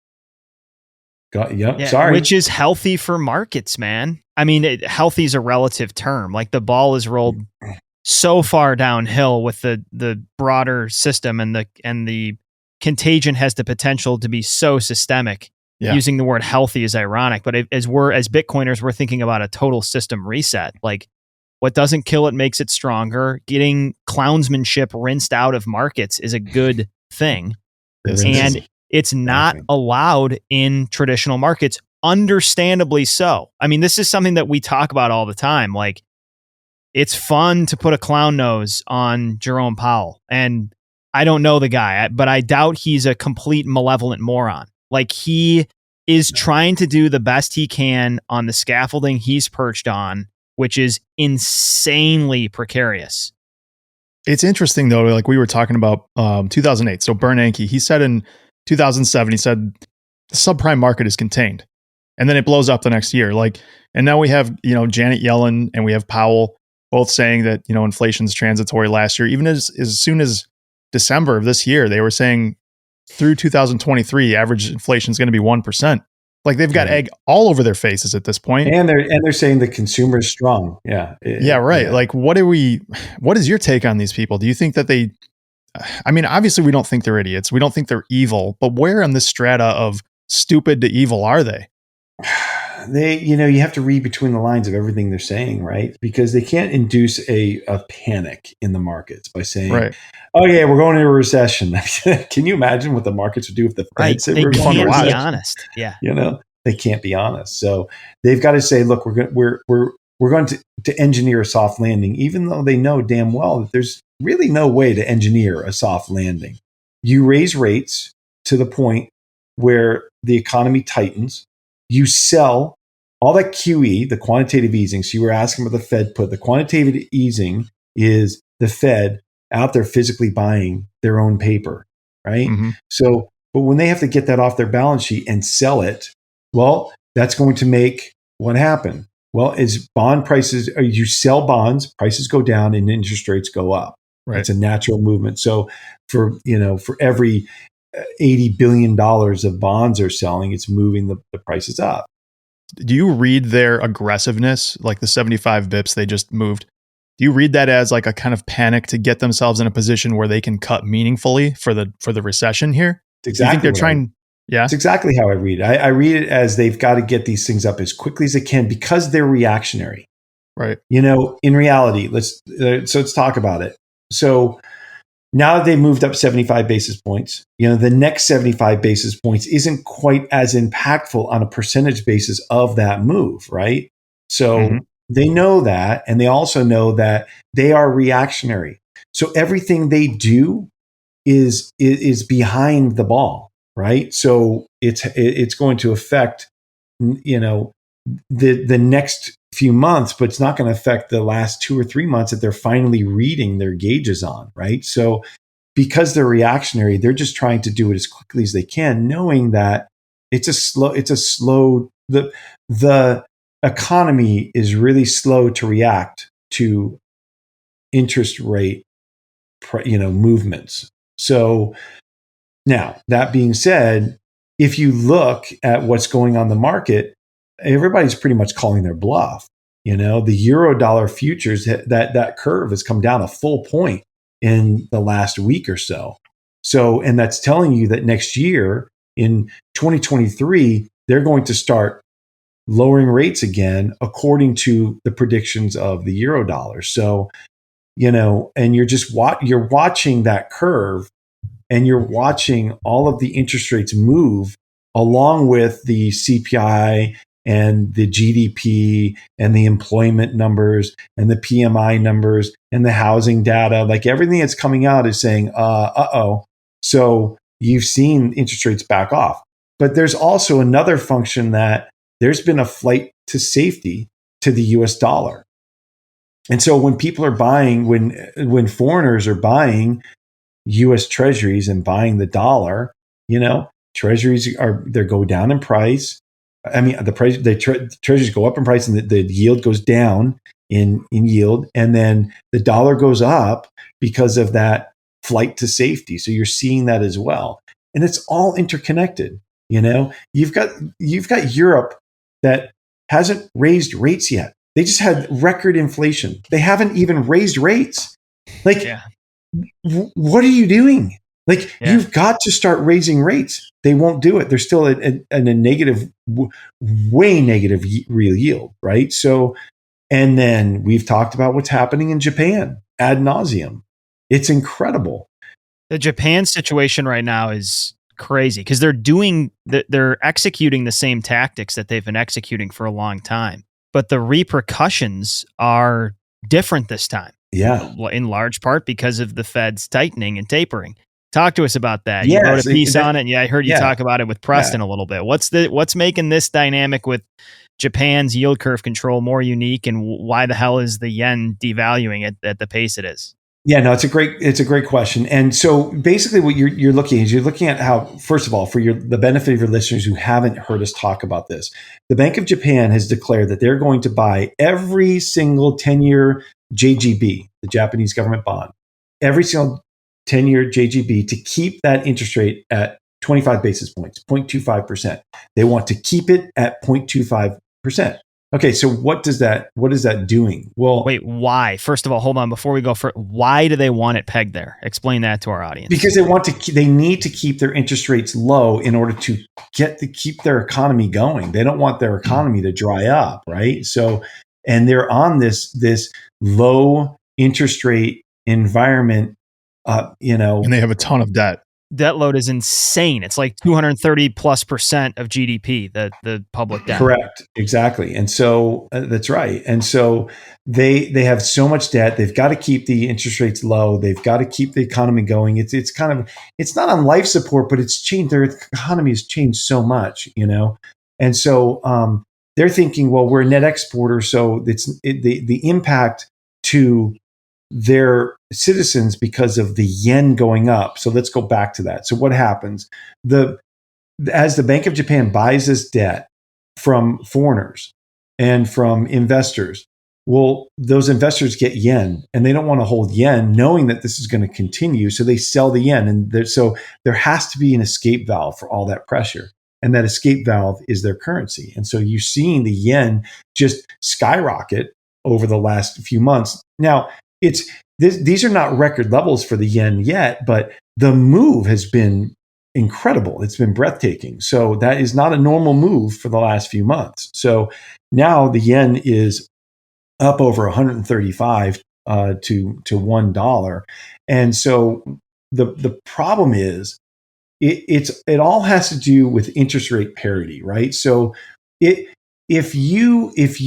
sorry. Which is healthy for markets, man. I mean, healthy is a relative term. Like, the ball is rolled so far downhill with the broader system, and the contagion has the potential to be so systemic. Using the word healthy is ironic, but as Bitcoiners, we're thinking about a total system reset. Like, what doesn't kill it makes it stronger. Getting clownsmanship rinsed out of markets is a good thing. And it's not allowed in traditional markets, understandably so. I mean, this is something that we talk about all the time. Like, it's fun to put a clown nose on Jerome Powell. And I don't know the guy, but I doubt he's a complete malevolent moron. Like, he is trying to do the best he can on the scaffolding he's perched on, which is insanely precarious. It's interesting, though, like we were talking about 2008. So Bernanke, he said in 2007, he said the subprime market is contained. And then it blows up the next year. And now we have, Janet Yellen and we have Powell both saying that, inflation's transitory last year. Even as soon as December of this year, they were saying through 2023, average inflation is going to be 1%. Like, they've got egg all over their faces at this point. And they're saying the consumer is strong. Yeah. Right. Like, what is your take on these people? Do you think that obviously we don't think they're idiots. We don't think they're evil, but where on this strata of stupid to evil are they? You have to read between the lines of everything they're saying, right? Because they can't induce a panic in the markets by saying, oh yeah, we're going into a recession. Can you imagine what the markets would do if the Fed said we're going to be honest? Yeah. They can't be honest. So they've got to say, look, we're going to engineer a soft landing, even though they know damn well that there's really no way to engineer a soft landing. You raise rates to the point where the economy tightens. You sell all that QE, the quantitative easing. So you were asking about the Fed put. The quantitative easing is the Fed out there physically buying their own paper, right? Mm-hmm. So, but when they have to get that off their balance sheet and sell it, well, that's going to make what happen? Well, as bond prices, you sell bonds, prices go down and interest rates go up. Right. It's a natural movement. So for every $80 billion of bonds are selling, it's moving the prices up. Do you read their aggressiveness, like the 75 bips they just moved? Do you read that as like a kind of panic to get themselves in a position where they can cut meaningfully for the recession here? It's exactly. Do you think they're trying? Yeah, it's exactly how I read it. I read it as they've got to get these things up as quickly as they can because they're reactionary. Right. In reality, let's talk about it. So now that they've moved up 75 basis points, the next 75 basis points isn't quite as impactful on a percentage basis of that move, right? So they know that, and they also know that they are reactionary. So everything they do is behind the ball, right? So it's going to affect, the next few months, but it's not going to affect the last 2 or 3 months that they're finally reading their gauges on, right? So because they're reactionary, they're just trying to do it as quickly as they can, knowing that the economy is really slow to react to interest rate, movements. So now, that being said, if you look at what's going on in the market, everybody's pretty much calling their bluff. The euro dollar futures, that curve has come down a full point in the last week or so. So, and that's telling you that next year in 2023, they're going to start lowering rates again, according to the predictions of the euro dollar. So, and you're watching that curve, and you're watching all of the interest rates move along with the CPI and the GDP and the employment numbers and the PMI numbers and the housing data. Like everything that's coming out is saying, uh-oh. So you've seen interest rates back off. But there's also another function that there's been a flight to safety to the US dollar. And so when people are buying, when foreigners are buying US treasuries and buying the dollar, treasuries they go down in price. I mean, treasuries go up in price and the yield goes down in yield. And then the dollar goes up because of that flight to safety. So you're seeing that as well. And it's all interconnected. You've got Europe that hasn't raised rates yet. They just had record inflation. They haven't even raised rates. What are you doing? You've got to start raising rates. They won't do it. They're still at a negative, way negative real yield, right? So, and then we've talked about what's happening in Japan ad nauseum. It's incredible. The Japan situation right now is crazy because they're executing the same tactics that they've been executing for a long time, but the repercussions are different this time. Yeah, in large part because of the Fed's tightening and tapering. Talk to us about that. You wrote a piece on it, and I heard you talk about it with Preston a little bit. What's making this dynamic with Japan's yield curve control more unique, and why the hell is the yen devaluing at the pace it is? Yeah, no, it's a great question. And so basically what you're looking at how, first of all, for the benefit of your listeners who haven't heard us talk about this, the Bank of Japan has declared that they're going to buy every single 10-year JGB, the Japanese government bond, every single 10-year JGB to keep that interest rate at 25 basis points, 0.25%. They want to keep it at 0.25%. Okay, so what is that doing? Well, wait, why? First of all, hold on. Before we go why do they want it pegged there? Explain that to our audience. Because they need to keep their interest rates low in order to keep their economy going. They don't want their economy to dry up, right? So, and they're on this low interest rate environment, and they have a ton of debt. Debt load is insane. It's like 230+% of GDP, the public debt. Correct. Exactly. And so that's right. And so they have so much debt. They've got to keep the interest rates low. They've got to keep the economy going. It's not on life support, but it's changed. Their economy has changed so much, And so they're thinking, well, we're a net exporter. So the impact to their citizens because of the yen going up. So let's go back to that. So what happens? As the Bank of Japan buys this debt from foreigners and from investors, well, those investors get yen and they don't want to hold yen knowing that this is going to continue. So they sell the yen. And so there has to be an escape valve for all that pressure. And that escape valve is their currency. And so you're seeing the yen just skyrocket over the last few months. Now, these are not record levels for the yen yet, but the move has been incredible. It's been breathtaking. So that is not a normal move for the last few months. So now the yen is up over 135 to $1. And so the problem is it all has to do with interest rate parity, right? So if you have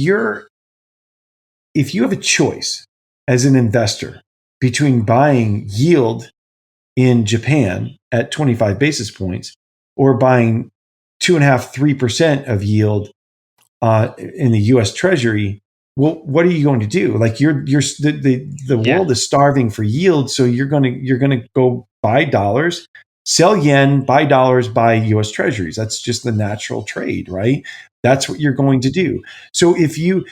a choice as an investor between buying yield in Japan at 25 basis points or buying 2.5-3% of yield in the U.S. Treasury, well, what are you going to do? Like the world is starving for yield, so you're gonna go buy dollars, sell yen, buy dollars, buy U.S. Treasuries. That's just the natural trade, right? That's what you're going to do. So if you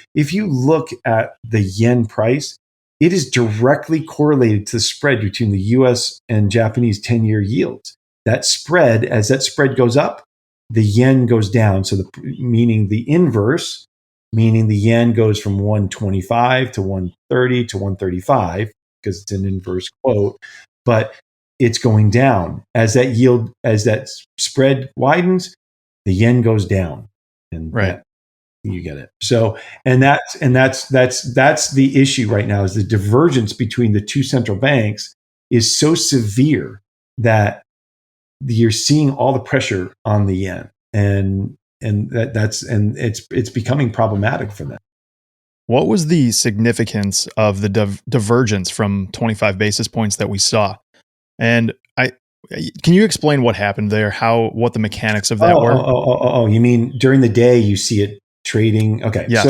look at the yen price, it is directly correlated to the spread between the U.S. and Japanese 10-year yields. That spread, as that spread goes up, the yen goes down. So meaning the inverse, meaning the yen goes from 125 to 130 to 135 because it's an inverse quote, but it's going down as that spread widens, the yen goes down, and right. You get it. So, and that's the issue right now is the divergence between the two central banks is so severe that you're seeing all the pressure on the yen, and it's becoming problematic for them. What was the significance of the divergence from 25 basis points that we saw? And can you explain what happened there? What the mechanics of that were? You mean during the day you see it trading? Okay, Yes.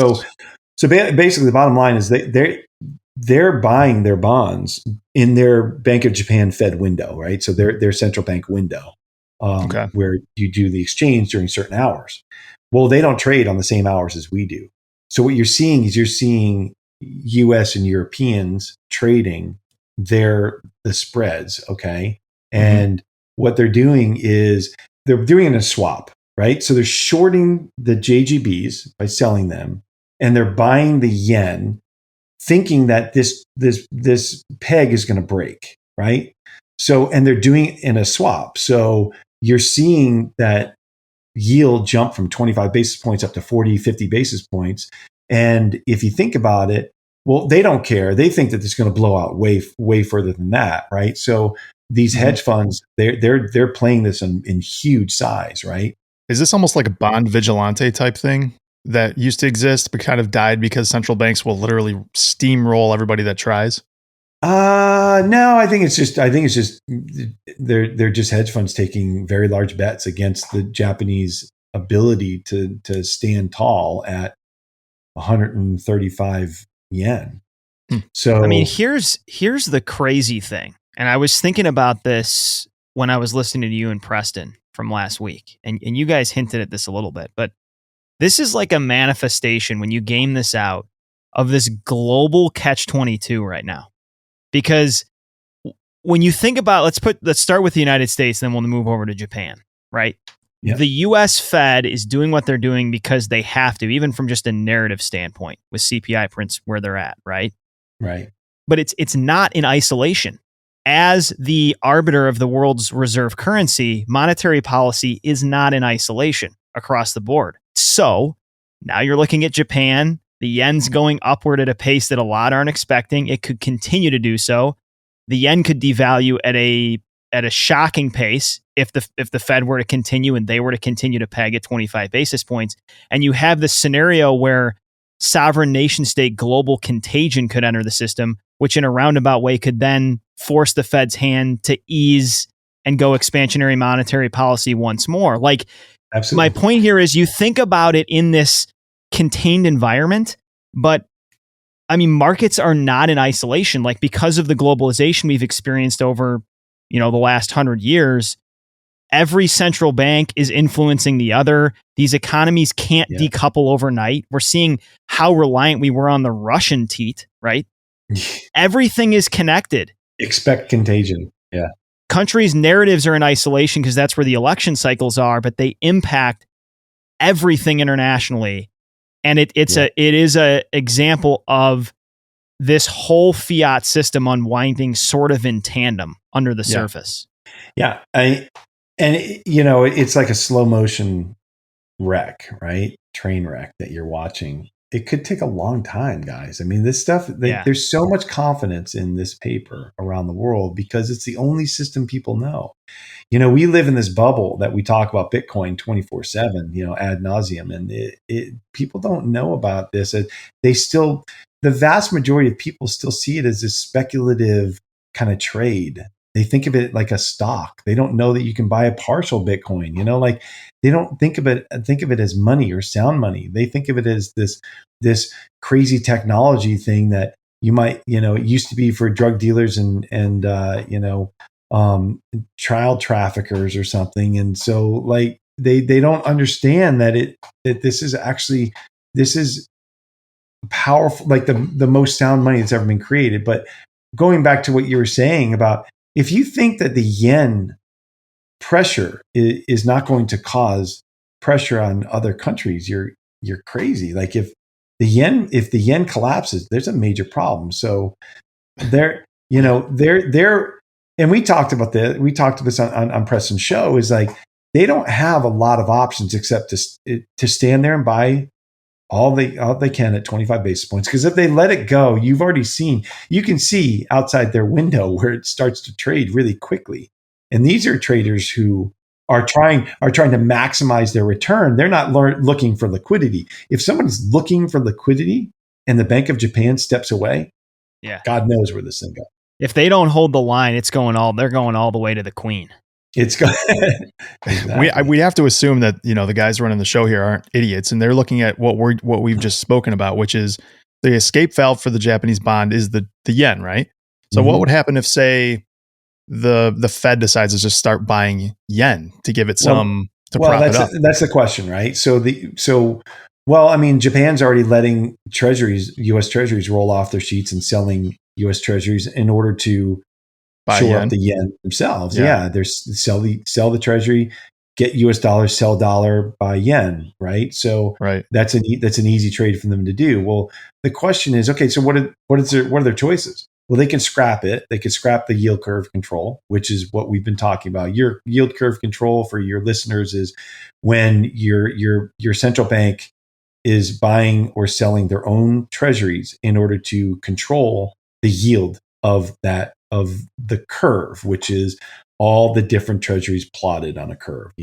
So basically, the bottom line is they're buying their bonds in their Bank of Japan Fed window, right? So their central bank window, Okay. where you do the exchange during certain hours. Well, they don't trade on the same hours as we do. So what you're seeing is U.S. and Europeans trading the spreads, okay? And what they're doing is they're doing it in a swap, right? So they're shorting the JGBs by selling them, and they're buying the yen, thinking that this peg is going to break, right? So, and they're doing it in a swap. So you're seeing that yield jump from 25 basis points up to 40, 50 basis points. And if you think about it, well, they don't care. They think that it's going to blow out way further than that, right? So these hedge funds, they're playing this in huge size, right? Is this almost like a bond vigilante type thing that used to exist but kind of died because central banks will literally steamroll everybody that tries? No, I think it's just they're just hedge funds taking very large bets against the Japanese ability to stand tall at 135 yen. So I mean, here's the crazy thing. And I was thinking about this when I was listening to you and Preston from last week. And you guys hinted at this a little bit, but this is like a manifestation when you game this out of this global catch-22 right now. Because when you think about, let's start with the United States, then we'll move over to Japan, right? Yep. The US Fed is doing what they're doing because they have to, even from just a narrative standpoint with CPI prints where they're at, right? Right. But it's not in isolation. As the arbiter of the world's reserve currency, monetary policy is not in isolation across the board. So now you're looking at Japan. The yen's going upward at a pace that a lot aren't expecting. It could continue to do so. The yen could devalue at a shocking pace if the Fed were to continue and they were to continue to peg at 25 basis points. And you have this scenario where sovereign nation state global contagion could enter the system, which in a roundabout way could then force the Fed's hand to ease and go expansionary monetary policy once more. Like, absolutely. My point here is you think about it in this contained environment, but I mean, markets are not in isolation. Like, because of the globalization we've experienced over, the last 100 years, every central bank is influencing the other. These economies can't decouple overnight. We're seeing how reliant we were on the Russian teat, right? Everything is connected. Expect contagion. Yeah. Countries' narratives are in isolation because that's where the election cycles are, but they impact everything internationally. And it is a example of this whole fiat system unwinding sort of in tandem under the surface. Yeah. It's like a slow motion wreck, right? Train wreck that you're watching. It could take a long time, guys. I mean, this stuff, there's so much confidence in this paper around the world because it's the only system people know. We live in this bubble that we talk about Bitcoin 24/7, ad nauseum, and people don't know about this. The vast majority of people still see it as this speculative kind of trade. They think of it like a stock. They don't know that you can buy a partial Bitcoin. Like they don't think of it as money or sound money. They think of it as this crazy technology thing that you might, it used to be for drug dealers and child traffickers or something. And so like they don't understand that this is powerful, like the most sound money that's ever been created. But going back to what you were saying about, if you think that the yen pressure is not going to cause pressure on other countries, you're crazy. Like if the yen collapses, there's a major problem. So they're and we talked about this. We talked about this on Preston's show. Is like they don't have a lot of options except to stand there and buy all they can at 25 basis points. Because if they let it go, you can see outside their window where it starts to trade really quickly. And these are traders who are trying to maximize their return. They're not looking for liquidity. If someone's looking for liquidity and the Bank of Japan steps away, Yeah. God knows where this thing goes. If they don't hold the line, they're going all the way to the queen. It's going. Exactly. We have to assume that the guys running the show here aren't idiots, and they're looking at what we've just spoken about, which is the escape valve for the Japanese bond is the yen, right? So what would happen if, say, the Fed decides to just start buying yen to give it some prop it up? That's the question, right? Japan's already letting U.S. treasuries roll off their sheets and selling U.S. treasuries in order to shore up the yen themselves. Yeah, they're sell the treasury, get U.S. dollars, sell dollar, buy yen, right? So that's an easy trade for them to do. Well, the question is, okay, so what are their choices? Well, they can scrap it. They could scrap the yield curve control, which is what we've been talking about. Your yield curve control, for your listeners, is when your central bank is buying or selling their own treasuries in order to control the yield of the curve, which is all the different treasuries plotted on a curve,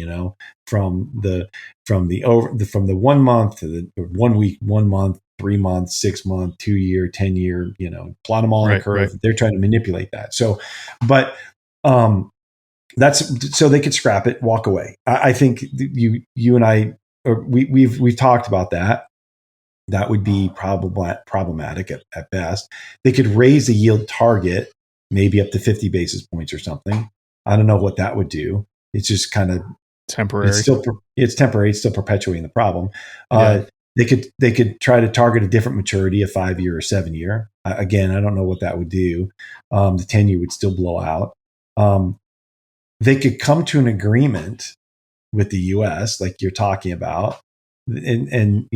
from the 1 month to the 1 week, 1 month, 3 months, 6 month, 2 year, 10 year, plot them all on a curve. Right. They're trying to manipulate that. So, that's so they could scrap it, walk away. I think you and I, we've talked about that. That would be problematic at best. They could raise the yield target maybe up to 50 basis points or something. I don't know what that would do. It's just kind of temporary. It's temporary. It's still perpetuating the problem. They could try to target a different maturity, a 5-year or 7-year. Again, I don't know what that would do. The 10-year would still blow out. They could come to an agreement with the U.S., like you're talking about, and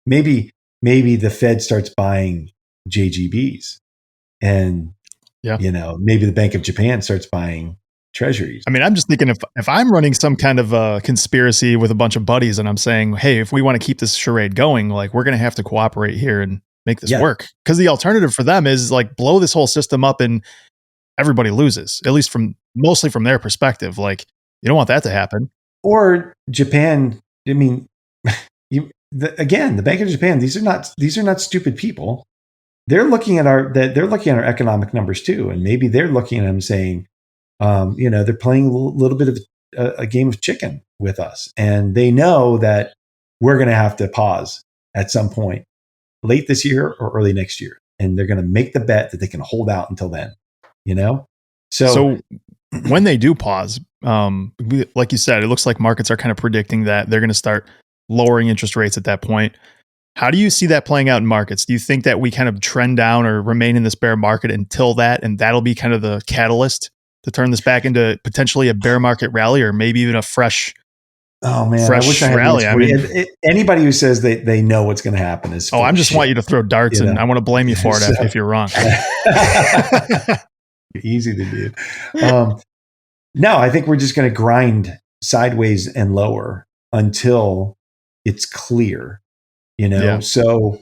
maybe the Fed starts buying JGBs, and maybe the Bank of Japan starts buying treasuries. I mean, I'm just thinking if I'm running some kind of a conspiracy with a bunch of buddies and I'm saying, hey, if we want to keep this charade going, like, we're going to have to cooperate here and make this work. Because the alternative for them is like blow this whole system up and everybody loses, at least mostly from their perspective. Like, you don't want that to happen. Or Japan, I mean, the Bank of Japan, these are not stupid people. They're looking at our economic numbers too, and maybe they're looking at them saying, they're playing a little bit of a game of chicken with us, and they know that we're going to have to pause at some point late this year or early next year, and they're going to make the bet that they can hold out until then. So when they do pause, like you said, it looks like markets are kind of predicting that they're going to start lowering interest rates at that point. How do you see that playing out in markets? Do you think that we kind of trend down or remain in this bear market until that, and that'll be kind of the catalyst to turn this back into potentially a bear market rally, or maybe even a fresh I wish I had rally? I mean, anybody who says they know what's going to happen is I just want you to throw darts, and I want to blame you for it if you're wrong. Easy to do. No, I think we're just going to grind sideways and lower until it's clear. So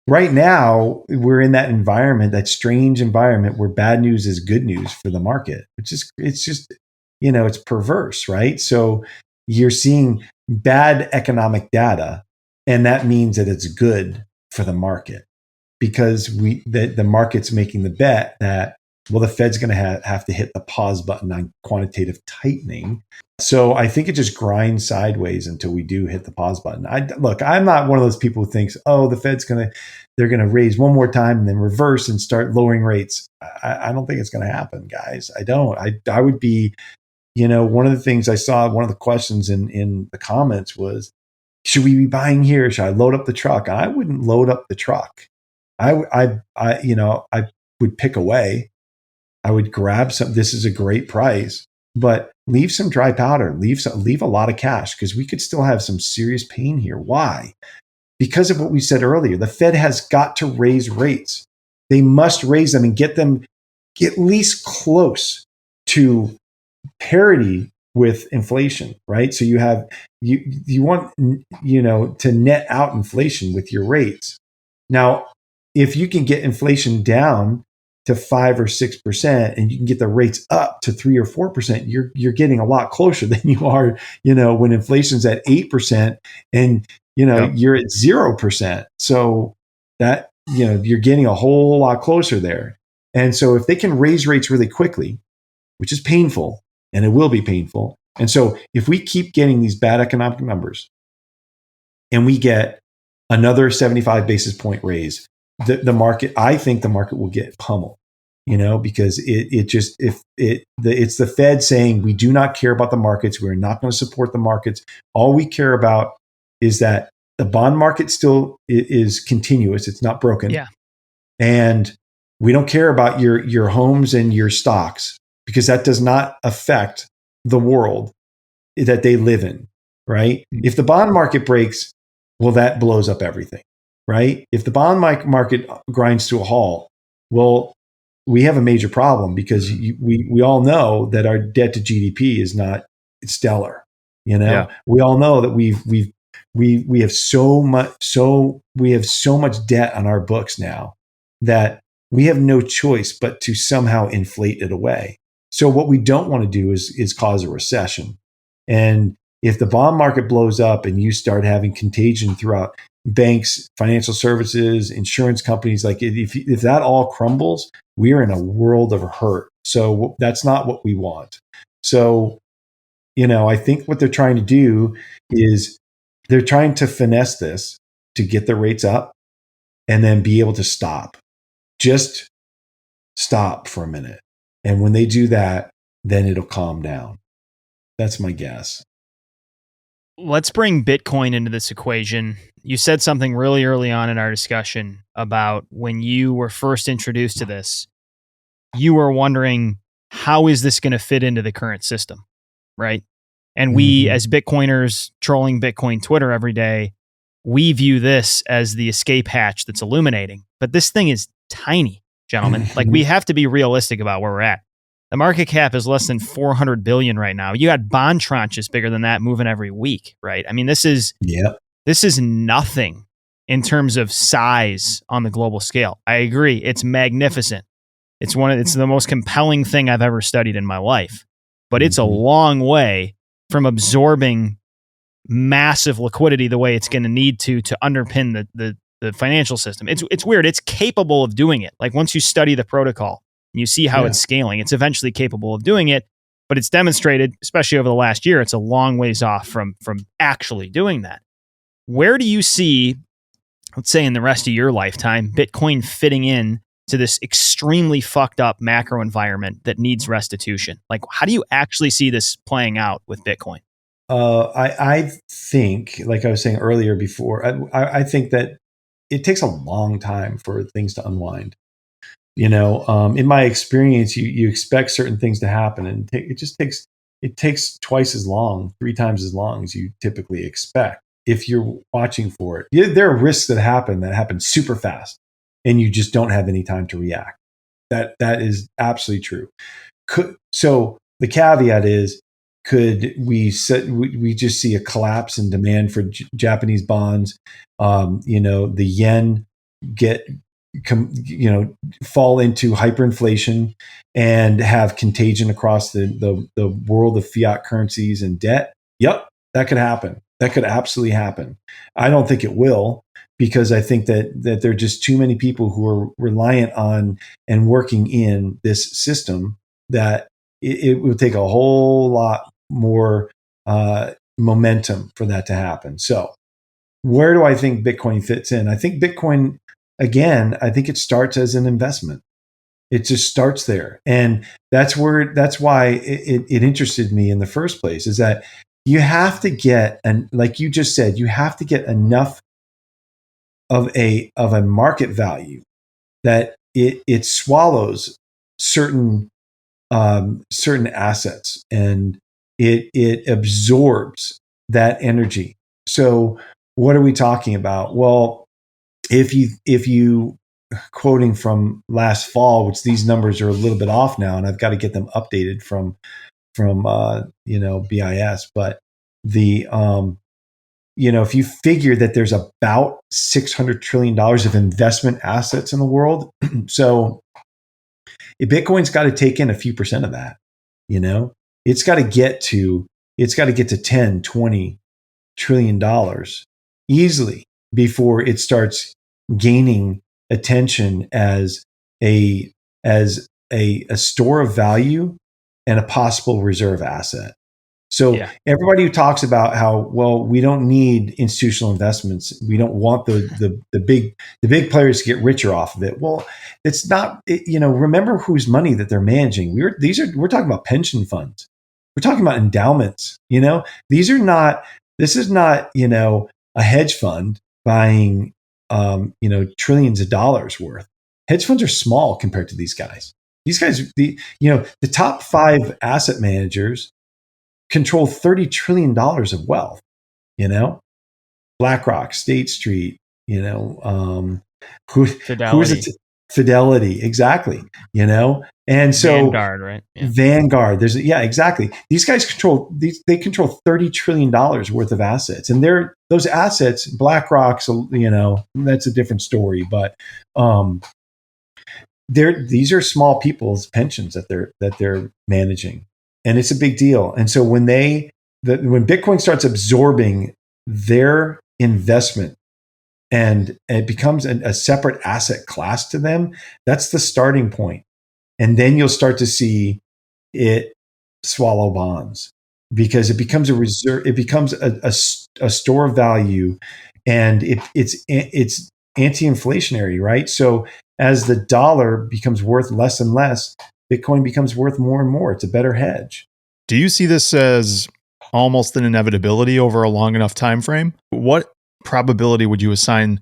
right now we're in that environment, that strange environment where bad news is good news for the market. It's just it's perverse, right? So you're seeing bad economic data, and that means that it's good for the market, because the market's making the bet that, well, the Fed's going to have to hit the pause button on quantitative tightening. So I think it just grinds sideways until we do hit the pause button. I'm not one of those people who thinks, the Fed's they're going to raise one more time and then reverse and start lowering rates. I don't think it's going to happen, guys. I don't. I would be, one of the things I saw, one of the questions in the comments was, should we be buying here? Should I load up the truck? I wouldn't load up the truck. I would pick away. I would grab some. This is a great price, but leave some dry powder. Leave a lot of cash, because we could still have some serious pain here. Why? Because of what we said earlier. The Fed has got to raise rates. They must raise them and get them at least close to parity with inflation, right? So you want to net out inflation with your rates. Now, if you can get inflation down to 5 or 6%, and you can get the rates up to 3 or 4%, you're getting a lot closer than you are, when inflation's at 8% and Yep. you're at 0%. So that you're getting a whole lot closer there. And so if they can raise rates really quickly, which is painful, and it will be painful. And so if we keep getting these bad economic numbers and we get another 75 basis point raise, the market, I think the market will get pummeled, because it's the Fed saying, we do not care about the markets. We're not going to support the markets. All we care about is that the bond market still is continuous. It's not broken. Yeah. And we don't care about your homes and your stocks, because that does not affect the world that they live in, right? If the bond market breaks, well, that blows up everything, right? If the bond market grinds to a halt, well, we have a major problem, because we all know that our debt to GDP is not stellar. Yeah. We all know that we have so much debt on our books now that we have no choice but to somehow inflate it away. So what we don't want to do is cause a recession. And if the bond market blows up and you start having contagion throughout banks, financial services, insurance companies, like if that all crumbles, we're in a world of hurt. So that's not what we want. So, I think what they're trying to do is they're trying to finesse this to get the rates up and then be able to stop. Just stop for a minute. And when they do that, then it'll calm down. That's my guess. Let's bring Bitcoin into this equation. You said something really early on in our discussion about when you were first introduced to this, you were wondering, how is this going to fit into the current system, right? And we, as Bitcoiners trolling Bitcoin Twitter every day, we view this as the escape hatch that's illuminating. But this thing is tiny, gentlemen. Like, we have to be realistic about where we're at. The market cap is less than 400 billion right now. You got bond tranches bigger than that moving every week, right? I mean, this is nothing in terms of size on the global scale. I agree. It's magnificent. It's the most compelling thing I've ever studied in my life. But it's a long way from absorbing massive liquidity the way it's going to need to underpin the financial system. It's weird. It's capable of doing it. Like, once you study the protocol and you see how it's scaling, it's eventually capable of doing it. But it's demonstrated, especially over the last year, it's a long ways off from actually doing that. Where do you see, let's say in the rest of your lifetime, Bitcoin fitting in to this extremely fucked up macro environment that needs restitution? Like, how do you actually see this playing out with Bitcoin? I think, like I was saying earlier before, I think that it takes a long time for things to unwind. In my experience, you expect certain things to happen, and it takes twice as long, 3 times as long as you typically expect if you're watching for it. There are risks that happen super fast, and you just don't have any time to react. That is absolutely true. So the caveat is, could we just see a collapse in demand for Japanese bonds? The yen fall into hyperinflation and have contagion across the world of fiat currencies and debt? Yep, that could happen. That could absolutely happen. I don't think it will, because I think that there are just too many people who are reliant on and working in this system that it would take a whole lot more momentum for that to happen. So where do I think Bitcoin fits in? I think Bitcoin, again, I think it starts as an investment. It just starts there. And that's why it interested me in the first place, is that you have to get, and like you just said, you have to get enough of a market value that it swallows certain assets, and it absorbs that energy. So what are we talking about? Well, if you quoting from last fall, which these numbers are a little bit off now, and I've got to get them updated from BIS, but the if you figure that there's about $600 trillion of investment assets in the world, so Bitcoin's got to take in a few percent of that. It's got to get to 10, 20 trillion dollars easily before it starts gaining attention as a store of value and a possible reserve asset. So everybody who talks about how, well, we don't need institutional investments, we don't want the big players to get richer off of it. Well, it's not. Remember whose money that they're managing. We're talking about pension funds. We're talking about endowments. This is not a hedge fund buying trillions of dollars worth. Hedge funds are small compared to these guys. These guys, the top 5 asset managers control $30 trillion of wealth. BlackRock, State Street, Fidelity. Fidelity, exactly. And so Vanguard, right? Yeah. Vanguard. Exactly. These guys control $30 trillion worth of assets, and those assets, BlackRock's, that's a different story, but these are small people's pensions that they're managing. And it's a big deal. And so when Bitcoin starts absorbing their investment and it becomes a separate asset class to them, that's the starting point. And then you'll start to see it swallow bonds because it becomes a reserve. It becomes a store of value, and it's anti-inflationary, right? So as the dollar becomes worth less and less, Bitcoin becomes worth more and more. It's a better hedge. Do you see this as almost an inevitability over a long enough time frame? What probability would you assign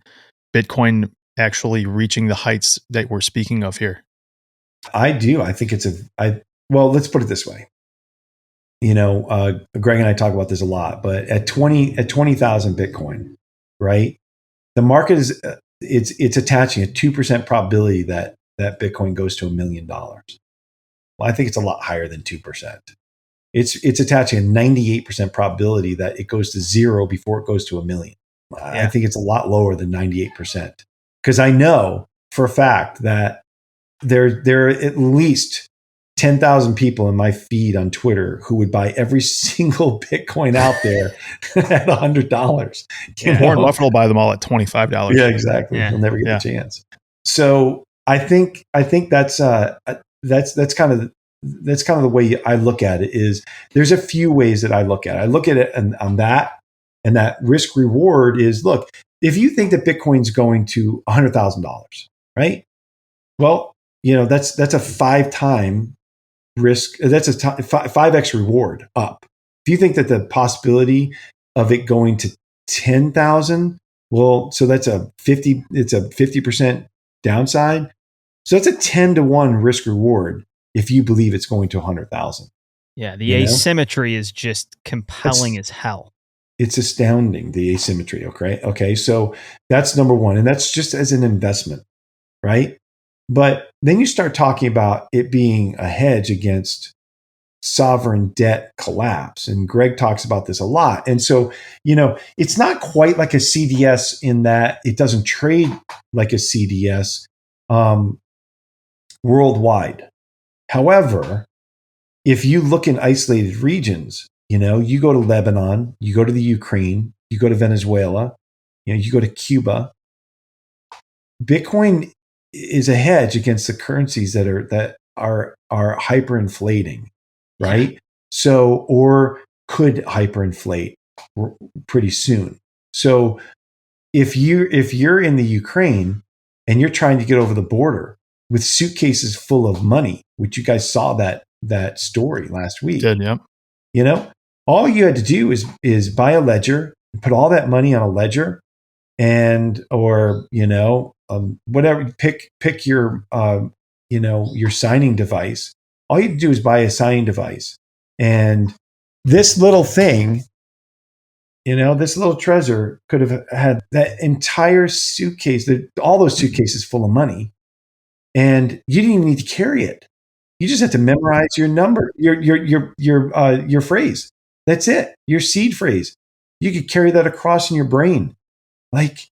Bitcoin actually reaching the heights that we're speaking of here? I do. I think well, let's put it this way. Greg and I talk about this a lot, but at 20,000 Bitcoin, right? The market is it's attaching a 2% probability that Bitcoin goes to $1 million. Well, I think it's a lot higher than 2%. It's attaching a 98% probability that it goes to 0 before it goes to $1 million. I think it's a lot lower than 98%, because I know for a fact that there are at least 10,000 people in my feed on Twitter who would buy every single Bitcoin out there at $100. Warren Buffett will buy them all at $25. Yeah, exactly. He'll never get the chance. So I think that's kind of the way I look at it. Is there's a few ways that I look at it. I look at it on that, and that risk reward is, look, if you think that Bitcoin's going to $100,000, right? Well, that's a 5-time risk. That's a 5x reward up. If you think that the possibility of it going to 10,000, well, so that's it's a 50% downside. So that's a 10-to-1 risk reward if you believe it's going to 100,000. Yeah, the asymmetry is just compelling as hell. It's astounding, the asymmetry. Okay. So that's number one, and that's just as an investment, right? But then you start talking about it being a hedge against sovereign debt collapse. And Greg talks about this a lot. And so, it's not quite like a CDS in that it doesn't trade like a CDS worldwide. However, if you look in isolated regions, you go to Lebanon, you go to the Ukraine, you go to Venezuela, you go to Cuba, Bitcoin is a hedge against the currencies that are hyperinflating, right? So, or could hyperinflate pretty soon. So if you're in the Ukraine and you're trying to get over the border with suitcases full of money, which you guys saw that story last week, all you had to do is buy a ledger and put all that money on a ledger, and whatever, pick your your signing device. All you have to do is buy a signing device, and this little thing, this little treasure could have had that entire suitcase, all those suitcases full of money, and you didn't even need to carry it. You just have to memorize your number, your phrase. That's it. Your seed phrase. You could carry that across in your brain. Like,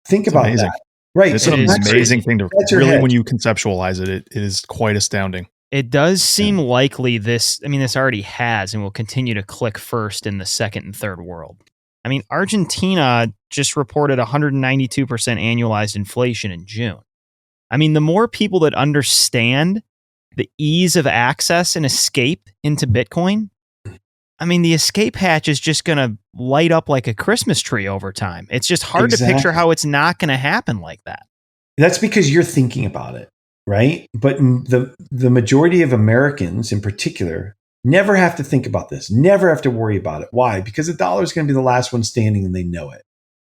think about that. Right. It's So an is amazing crazy. thing to That's your really, hedge. when you conceptualize it, it is quite astounding. It does seem likely this already has and will continue to click first in the second and third world. I mean, Argentina just reported 192% annualized inflation in June. I mean, the more people that understand the ease of access and escape into Bitcoin, I mean, the escape hatch is just going to light up like a Christmas tree over time. It's just hard to picture Exactly. how it's not going to happen like that. That's because you're thinking about it, right? But the majority of Americans in particular never have to think about this, never have to worry about it. Why? Because the dollar is going to be the last one standing and they know it.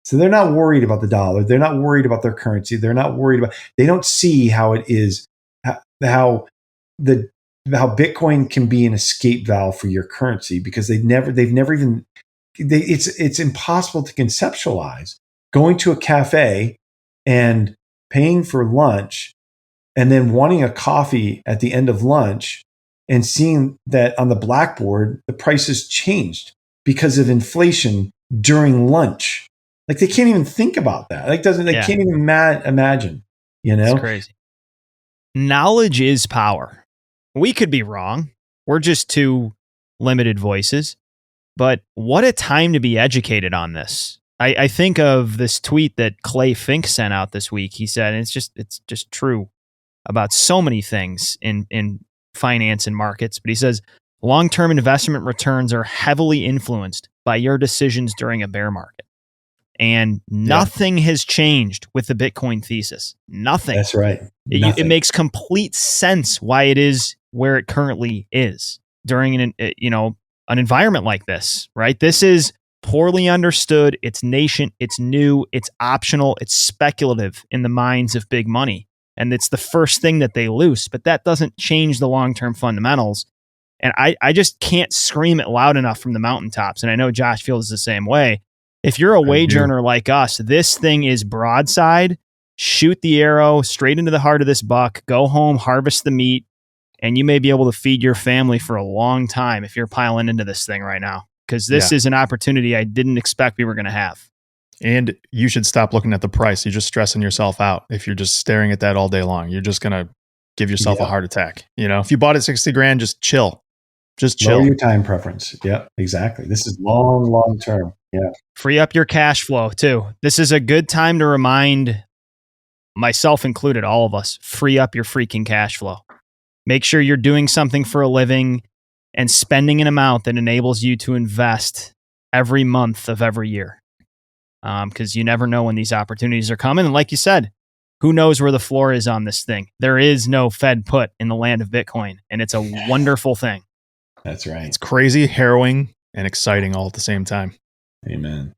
So they're not worried about the dollar. They're not worried about their currency. They're not worried about, they don't see how it is, how Bitcoin can be an escape valve for your currency, because they've never even, it's impossible to conceptualize going to a cafe and paying for lunch and then wanting a coffee at the end of lunch and seeing that on the blackboard the prices changed because of inflation during lunch. Like, they can't even think about that. Like, they can't even imagine, It's crazy. Knowledge is power. We could be wrong. We're just two limited voices. But what a time to be educated on this. I think of this tweet that Clay Fink sent out this week. He said, and it's just true about so many things in finance and markets. But he says, long-term investment returns are heavily influenced by your decisions during a bear market. And nothing has changed with the Bitcoin thesis. Nothing. That's right. It makes complete sense why it is where it currently is during an environment like this, right? This is poorly understood. It's nascent. It's new. It's optional. It's speculative in the minds of big money. And it's the first thing that they lose, but that doesn't change the long-term fundamentals. And I just can't scream it loud enough from the mountaintops. And I know Josh feels the same way. If you're a wage earner like us, this thing is broadside. Shoot the arrow straight into the heart of this buck, go home, harvest the meat, and you may be able to feed your family for a long time if you're piling into this thing right now, because this is an opportunity I didn't expect we were going to have. And you should stop looking at the price. You're just stressing yourself out. If you're just staring at that all day long, you're just going to give yourself a heart attack. If you bought it 60 grand, just chill. Just chill. Lower your time preference. Yep, exactly. This is long term. Yeah. Free up your cash flow too. This is a good time to remind, myself included, all of us, free up your freaking cash flow. Make sure you're doing something for a living and spending an amount that enables you to invest every month of every year. Because you never know when these opportunities are coming. And like you said, who knows where the floor is on this thing? There is no Fed put in the land of Bitcoin, and it's a wonderful thing. That's right. It's crazy, harrowing, and exciting all at the same time. Amen.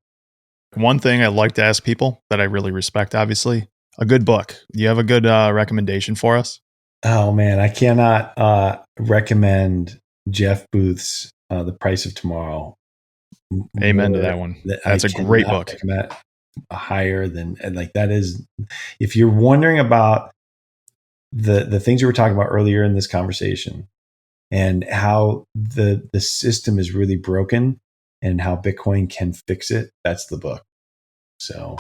One thing I'd like to ask people that I really respect, obviously, a good book. Do you have a good recommendation for us? Oh man, I cannot recommend Jeff Booth's The Price of Tomorrow. Amen to that one. That's a great book. Higher than, and like, that is, if you're wondering about the things we were talking about earlier in this conversation and how the system is really broken and how Bitcoin can fix it, that's the book. So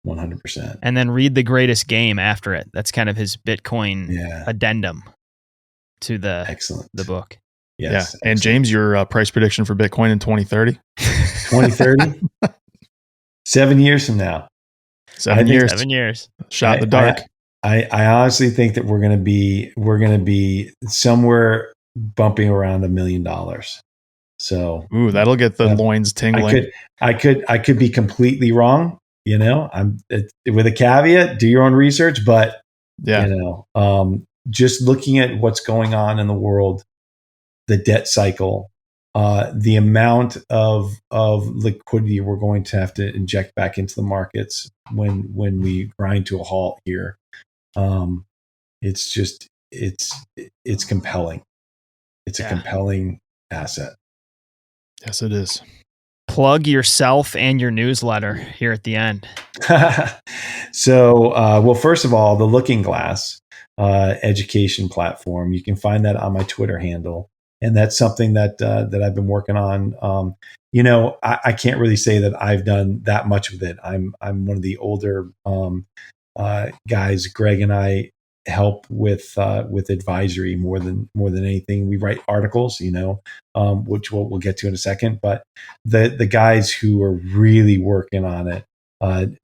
100%. And then read The Greatest Game after it. That's kind of his Bitcoin addendum to the book. Yes. Yeah. And James, your price prediction for Bitcoin in 2030? 2030? 7 years from now. 7 years. 7 years. Shot in the dark. I honestly think that we're going to be somewhere bumping around $1 million. So, ooh, that'll get the loins tingling. I could be completely wrong. I'm with a caveat. Do your own research, but just looking at what's going on in the world, the debt cycle, the amount of liquidity we're going to have to inject back into the markets when we grind to a halt here. It's compelling. It's a compelling asset. Yes, it is. Plug yourself and your newsletter here at the end. So, well, first of all, the Looking Glass education platform, you can find that on my Twitter handle. And that's something that I've been working on. I can't really say that I've done that much with it. I'm one of the older guys, Greg and I help with advisory more than anything. We write articles, which we'll get to in a second. But the guys who are really working on it,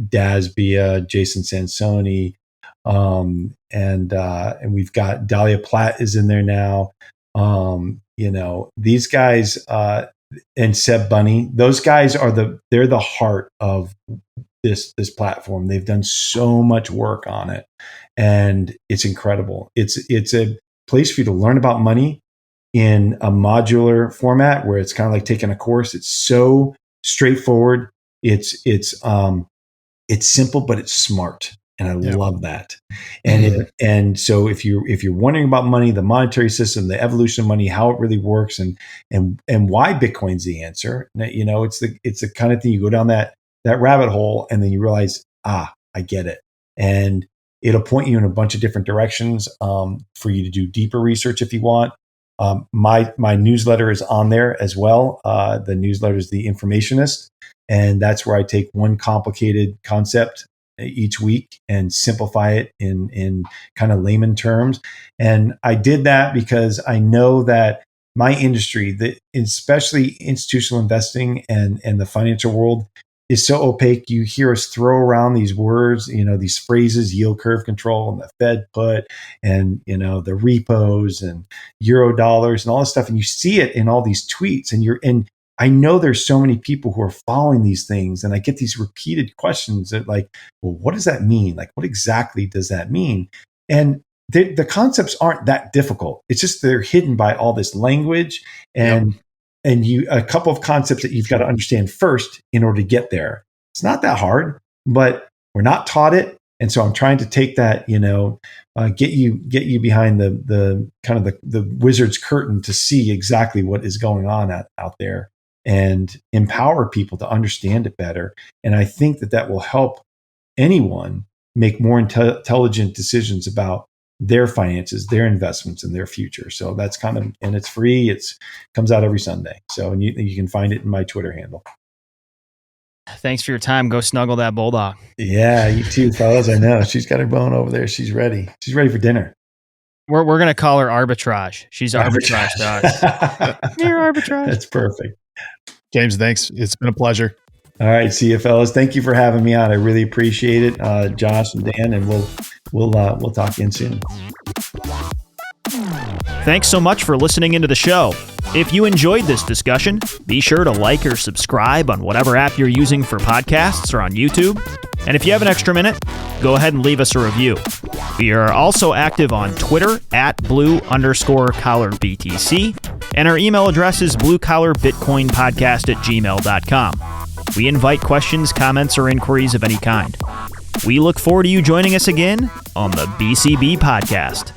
Daz Bia, Jason Sansoni, and we've got Dahlia Platt is in there now. These guys and Seb Bunny, those guys they're the heart of this platform. They've done so much work on it, and it's incredible. It's a place for you to learn about money in a modular format where it's kind of like taking a course. It's so straightforward. It's simple, but it's smart. And I love that. And so if you're wondering about money, the monetary system, the evolution of money, how it really works, and why Bitcoin's the answer, it's the kind of thing you go down that rabbit hole, and then you realize, I get it. And it'll point you in a bunch of different directions for you to do deeper research if you want. My newsletter is on there as well. The newsletter is The Informationist, and that's where I take one complicated concept each week and simplify it in kind of layman terms. And I did that because I know that my industry, especially institutional investing and the financial world, is so opaque. You hear us throw around these words, these phrases, yield curve control and the Fed put, and, the repos and euro dollars and all this stuff. And you see it in all these tweets, and I know there's so many people who are following these things, and I get these repeated questions that well, what does that mean? Like, what exactly does that mean? And the concepts aren't that difficult. It's just they're hidden by all this language and a couple of concepts that you've got to understand first in order to get there. It's not that hard, but we're not taught it. And so I'm trying to take that, get you behind the kind of the wizard's curtain to see exactly what is going on out there, and empower people to understand it better. And I think that will help anyone make more intelligent decisions about their finances, their investments, and their future. So that's and it's free. Comes out every Sunday. So, and you can find it in my Twitter handle. Thanks for your time. Go snuggle that bulldog. Yeah, you too, fellas. I know. She's got her bone over there. She's ready. She's ready for dinner. We're going to call her Arbitrage. She's Arbitrage to us. You're Arbitrage. That's perfect. James, thanks. It's been a pleasure. All right. See you, fellas. Thank you for having me on. I really appreciate it. Josh and Dan, and we'll talk again soon. Thanks so much for listening into the show. If you enjoyed this discussion, be sure to like or subscribe on whatever app you're using for podcasts or on YouTube. And if you have an extra minute, go ahead and leave us a review. We are also active on Twitter @blue_collar BTC, and our email address is bluecollarbitcoinpodcast@gmail.com. We invite questions, comments, or inquiries of any kind. We look forward to you joining us again on the BCB Podcast.